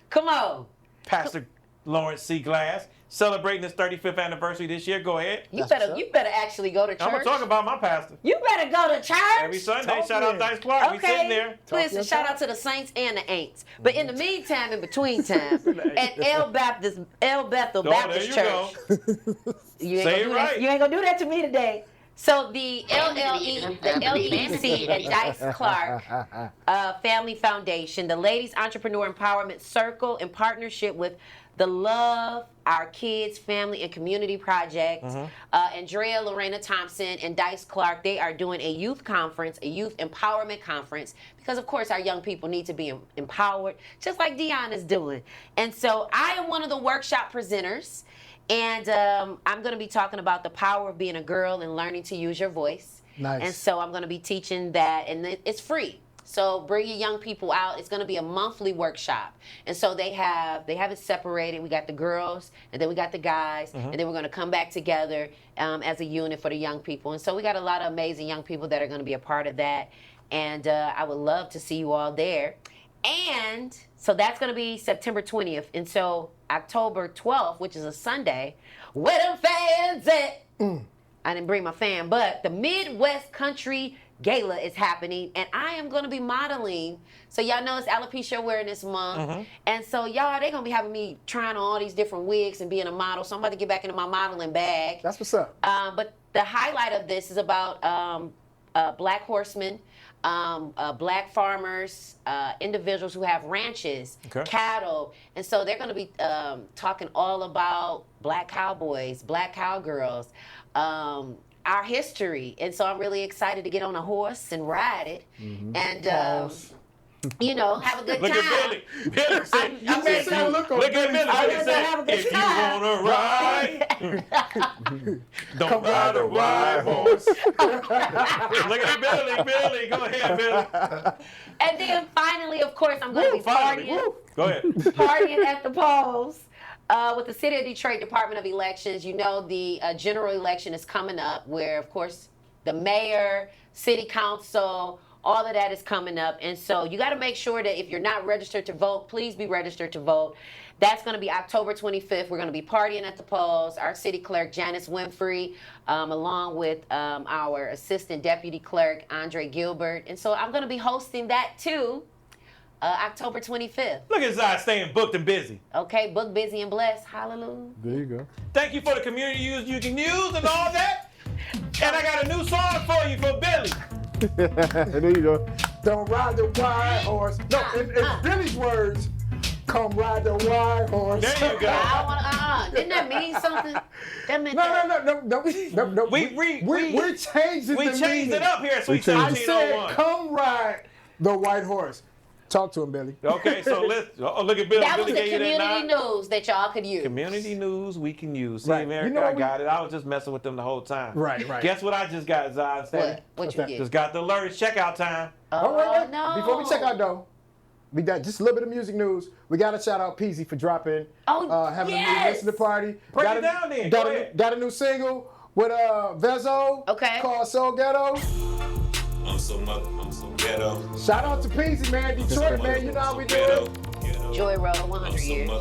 Come on. Pastor Lawrence C. Glass, celebrating his 35th anniversary this year. Go ahead. You better actually go to church. I'm going to talk about my pastor. You better go to church. Every Sunday, Talk shout out to Dice Clark. We Okay. sitting there. Listen, shout out to the Saints and the Aints. But in the meantime, in between time, at El Bethel Oh, Baptist there you Church. go. You ain't Say gonna it do right. that. You ain't gonna do that to me today. So the LEC at Dice Clark Family Foundation, the Ladies Entrepreneur Empowerment Circle, in partnership with the Love Our Kids Family and Community Project, Andrea Lorena Thompson and Dice Clark, they are doing a youth conference, a youth empowerment conference, because of course our young people need to be empowered, just like Dion is doing. And so I am one of the workshop presenters. And I'm going to be talking about the power of being a girl and learning to use your voice. Nice. And so I'm going to be teaching that, and it's free. So bring your young people out. It's going to be a monthly workshop. And so they have it separated. We got the girls, and then we got the guys, and then we're going to come back together as a unit for the young people. And so we got a lot of amazing young people that are going to be a part of that. And I would love to see you all there. And so that's going to be September 20th. And so October 12th, which is a Sunday, where them fans at? I didn't bring my fan, but the Midwest Country Gala is happening, and I am going to be modeling. So y'all know it's Alopecia Awareness Month, and so y'all, they're going to be having me trying on all these different wigs and being a model, so I'm about to get back into my modeling bag. That's what's up. But the highlight of this is about black horsemen, black farmers, individuals who have ranches, cattle, and so they're going to be talking all about black cowboys, black cowgirls, our history. And so I'm really excited to get on a horse and ride it and you know, have a good time. Look at Billy. Billy said, I'm ready to look at Billy. Billy said, if you want to ride, don't ride a white horse. Look at Billy. Billy, go ahead, Billy. And then finally, of course, I'm going to be partying. Go ahead. Partying at the polls. With the City of Detroit Department of Elections, you know the general election is coming up where, of course, the mayor, city council, all of that is coming up. And so you got to make sure that if you're not registered to vote, please be registered to vote. That's going to be October 25th. We're going to be partying at the polls. Our city clerk, Janice Winfrey, along with our assistant deputy clerk, Andre Gilbert. And so I'm going to be hosting that too. October 25th. Look at Zsa staying booked and busy. Okay, booked, busy, and blessed. Hallelujah. There you go. Thank you for the community use you can use and all that. And I got a new song for you for Billy. There you go. Don't ride the white horse. No, in Billy's words, come ride the white horse. There you go. I wanna, didn't that mean something? That meant No. We changed it. We changed it up here at Sweet I said, 1701. come ride the white horse. Talk to him, Billy. Okay, so let's look at Billy. That was Billy the gave you that community nod. news that y'all could use. Community news we can use. See, Right. America, You know I what got it. I was just messing with them the whole time. Right. Guess what I just got, Zsa? Instead? What you that? get? Just got the alert. It's checkout time. Oh, wait. no. Before we check out, though, we got just a little bit of music news. We got to shout out Pezy for dropping, having a new listening party. Break got it down then. Got Go a, ahead. got a new single with Vezo called Soul Ghetto. I'm so ghetto. Shout out to Pezy, man. Detroit, man. You know how we do it. Joy Road, 100 years.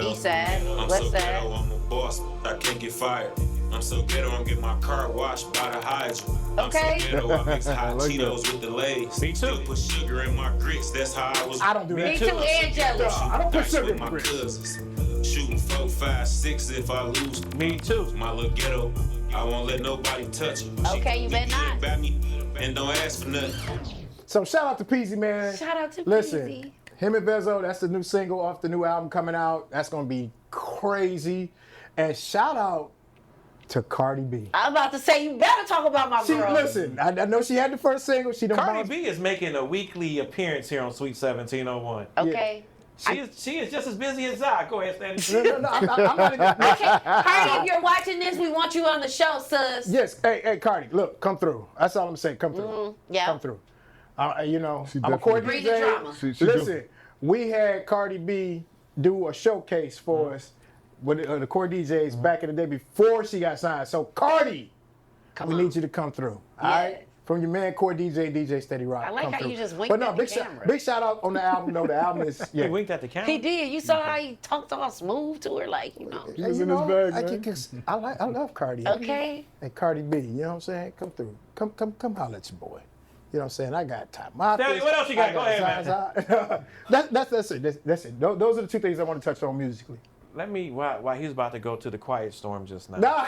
East side, west side. I'm a boss. I can't get fired. I'm so ghetto, I'm getting my car washed by the hydrant. I'm so ghetto, I mix hot Cheetos with the Lay's. Me too. Still put sugar in my grits, that's how I was. I don't do that. Me too, and jelly. I don't put Dice sugar with in my my grits. cousins. Shooting 4, 5, 6 if I lose. Me too. My little ghetto, I won't let nobody touch it. Okay, you better not. About me and don't ask for nothing. So shout out to Pezy, man. Shout out to Listen, Pezy. him and Vezo, that's the new single off the new album coming out. That's going to be crazy. And shout out to Cardi B. I'm about to say, you better talk about my girl. Listen, I know she had the first single. She don't Cardi B is making a weekly appearance here on Sweet 1701. Okay. She is just as busy as Zsa. Go ahead, Stanley. No, I'm not even. Okay, Cardi, if you're watching this, we want you on the show, sis. Yes, hey, Cardi, look, come through. That's all I'm saying. Come through. Yeah. Come through. You know, She I'm a core definitely- Bring the DJ. drama. She Listen, we had Cardi B do a showcase for us with the core DJs back in the day before she got signed. So Cardi, we need you to come through. All right? From your man, core DJ Steady Rock. I like come how through. you just winked But no, at the big camera. big shout out on the album. though. The album is He winked at the camera. He did. You saw how he talked all smooth to her, like, you know. He was you in his know, bag, man. I love Cardi. Okay. Hey, Cardi B, you know what I'm saying? Come through. Come holler at your boy. You know what I'm saying? I got time. Stanley, what else you got? Go ahead, man. That's it. That's it. Those are the two things I want to touch on musically. Let me, while he was about to go to the quiet storm just now. Nah.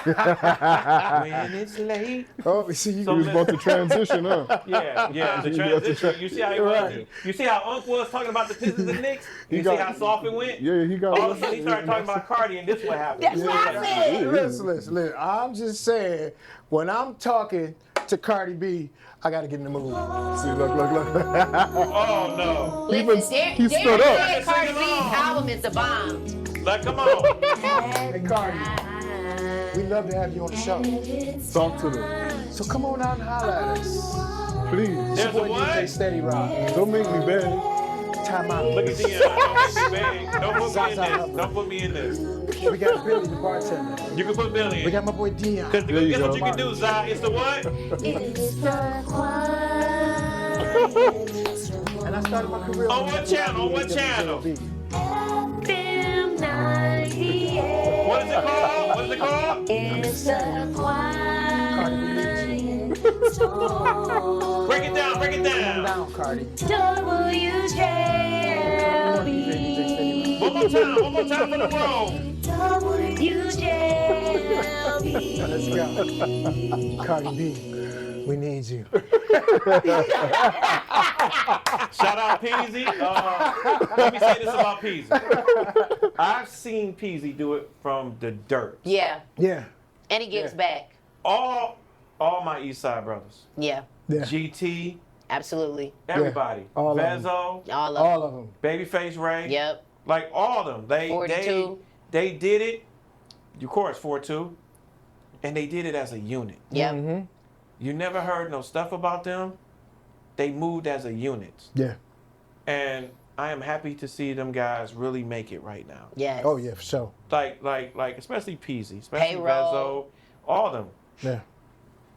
When it's late. Oh, see, you So He was about to transition, huh? Yeah, the transition. You see how he was? You see how Unc was talking about the Pistons and Knicks? You see how soft it went? Yeah, he got. All of a sudden he started talking about Cardi, and this is what happened. That's what I said. Listen. I'm just saying, when I'm talking to Cardi B, I got to get in the mood. See, look. Oh, no. Listen, he Darren stood up. said Cardi Sing B's along. album is a bomb. Like, come on. Hey, Cardi, we love to have you on the show. Talk to them. So come on out and holler at us. Please. There's a Boy, what? DJ Steady Rock. Don't make me beg. Time out. Look at Dion. Don't make me beg. Don't put me Zsa in Zsa this. Hubbard. Don't put me in this. We got Billy, the bartender. You can put Billy We in. got my boy Dion. Because There you guess what go. you can do, Zai? It's the what? It's the quiet. And I started my career On what channel? On what channel? FM 98. What is it called? What is it called? It's the quiet storm. Break it down. Break it down. Down, Cardi. WJLB. One more time. One more time for the road. WJLB. Let's go. Cardi B, we need you. Shout out Pezy. Let me say this about Pezy. I've seen Pezy do it from the dirt. Yeah, Yeah. and he gives back. All my East Side brothers. Yeah, Yeah. GT, absolutely. everybody. All of them. Vezo, All of All of them. Babyface Ray. Yep. Like all of them. They 42. they did it. Of course, 4-2. And they did it as a unit. Yep. Mm-hmm. You never heard no stuff about them. They moved as a unit. Yeah. And I am happy to see them guys really make it right now. Yes. Oh, yeah, for sure. Like especially Pezy, especially Payroll. Vezo, all of them. Yeah.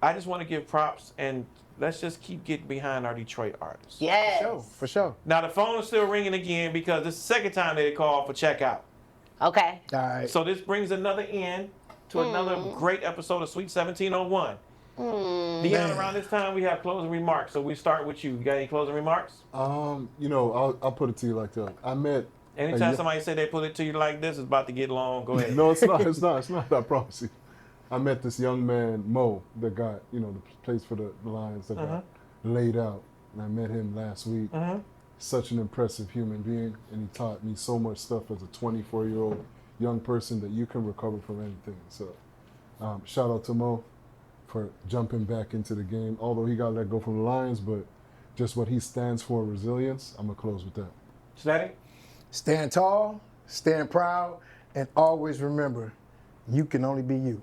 I just want to give props and let's just keep getting behind our Detroit artists. Yes. For sure. Now the phone is still ringing again because this is the second time they called for checkout. Okay. All right. So this brings another end to another great episode of Sweet 1701. Dion, around this time we have closing remarks. So we start with you. You got any closing remarks? You know, I'll put it to you like that. I met. Anytime somebody say they put it to you like this, it's about to get long. Go ahead. No, it's not. It's not. It's not. I promise you. I met this young man, Mo, that got, you know, the plays for the Lions that got laid out. And I met him last week. Such an impressive human being, and he taught me so much stuff as a 24-year-old young person that you can recover from anything. So, shout out to Mo for jumping back into the game. Although he got let go from the Lions, but just what he stands for, resilience. I'm gonna close with that. Steady? Stand tall, stand proud, and always remember, you can only be you.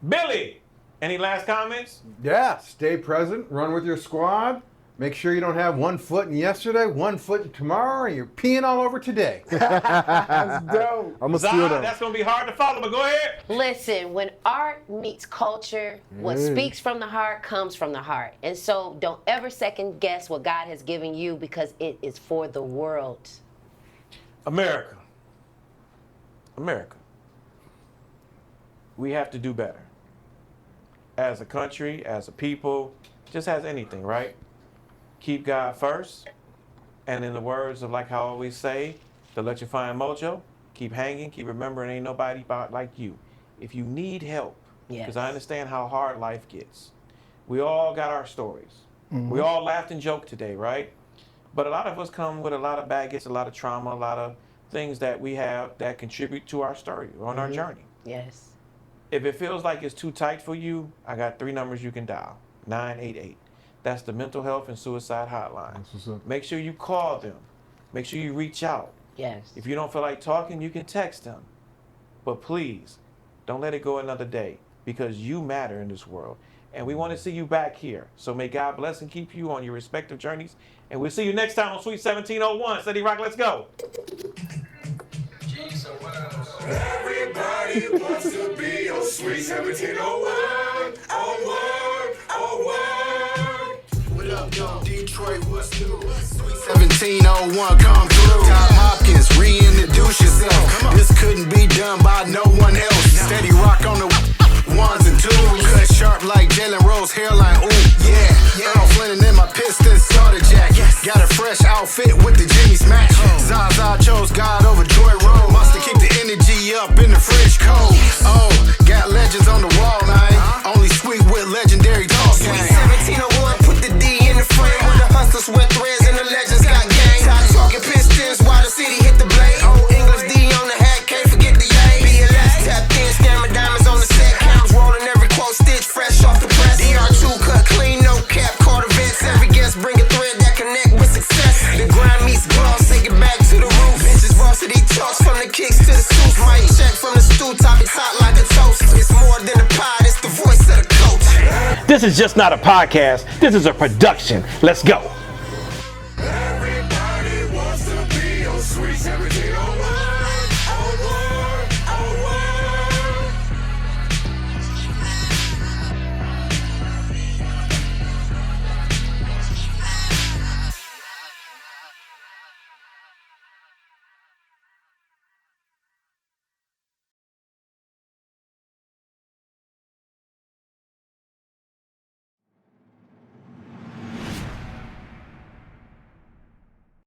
Billy, any last comments? Yeah, stay present, run with your squad. Make sure you don't have 1 foot in yesterday, 1 foot in tomorrow, and you're peeing all over today. That's dope. I'm gonna steal Zai, that. that's going to be hard to follow, but go ahead. Listen, when art meets culture, what speaks from the heart comes from the heart. And so don't ever second guess what God has given you because it is for the world. America. We have to do better. As a country, as a people, just as anything, right? Keep God first. And in the words of like how I always say, to let you find mojo, keep hanging, keep remembering ain't nobody about like you. If you need help, because I understand how hard life gets. We all got our stories. We all laughed and joked today, right? But a lot of us come with a lot of baggage, a lot of trauma, a lot of things that we have that contribute to our story on our journey. Yes. If it feels like it's too tight for you, I got 3 numbers you can dial. 988. That's the mental health and suicide hotline. That's what's up. Make sure you call them. Make sure you reach out. Yes. If you don't feel like talking, you can text them. But please, don't let it go another day because you matter in this world. And we want to see you back here. So may God bless and keep you on your respective journeys. And we'll see you next time on Sweet 1701. Steady Rock, let's go. Everybody wants to be your Sweet 1701. What up, yo? Detroit, what's new? Sweet 1701, come through. Tom Hopkins, reintroduce yourself. This couldn't be done by no one else. Steady rock on the ones and twos. Cut sharp like Jalen Rose, hairline, ooh, yeah. Earl Flynn in my Pistons starter jacket. Got a fresh outfit with the Jimmy Smash. Zsa Zsa chose God over Joy Road. Must have keep the energy up in the fridge cold. Oh, got legends on the wall, man. Only sweet with legendary talk. Sweet 1701, put the D in the frame. Where the hustlers wear threads and the legends got gang. Top talking Pistons while the city hit the blade. Old English D on the hat, can't forget the yay. BLS tapped in, scammer diamonds on the set. Counts rolling every quote, stitch fresh off the press. DR2 cut clean, no cap, caught events. Every guest bring a thread that connect with success. The grind meets gloss, take it back to the roof. Bitches boss This is just not a podcast. This is a production. Let's go. Everybody wants to be your sweet 17.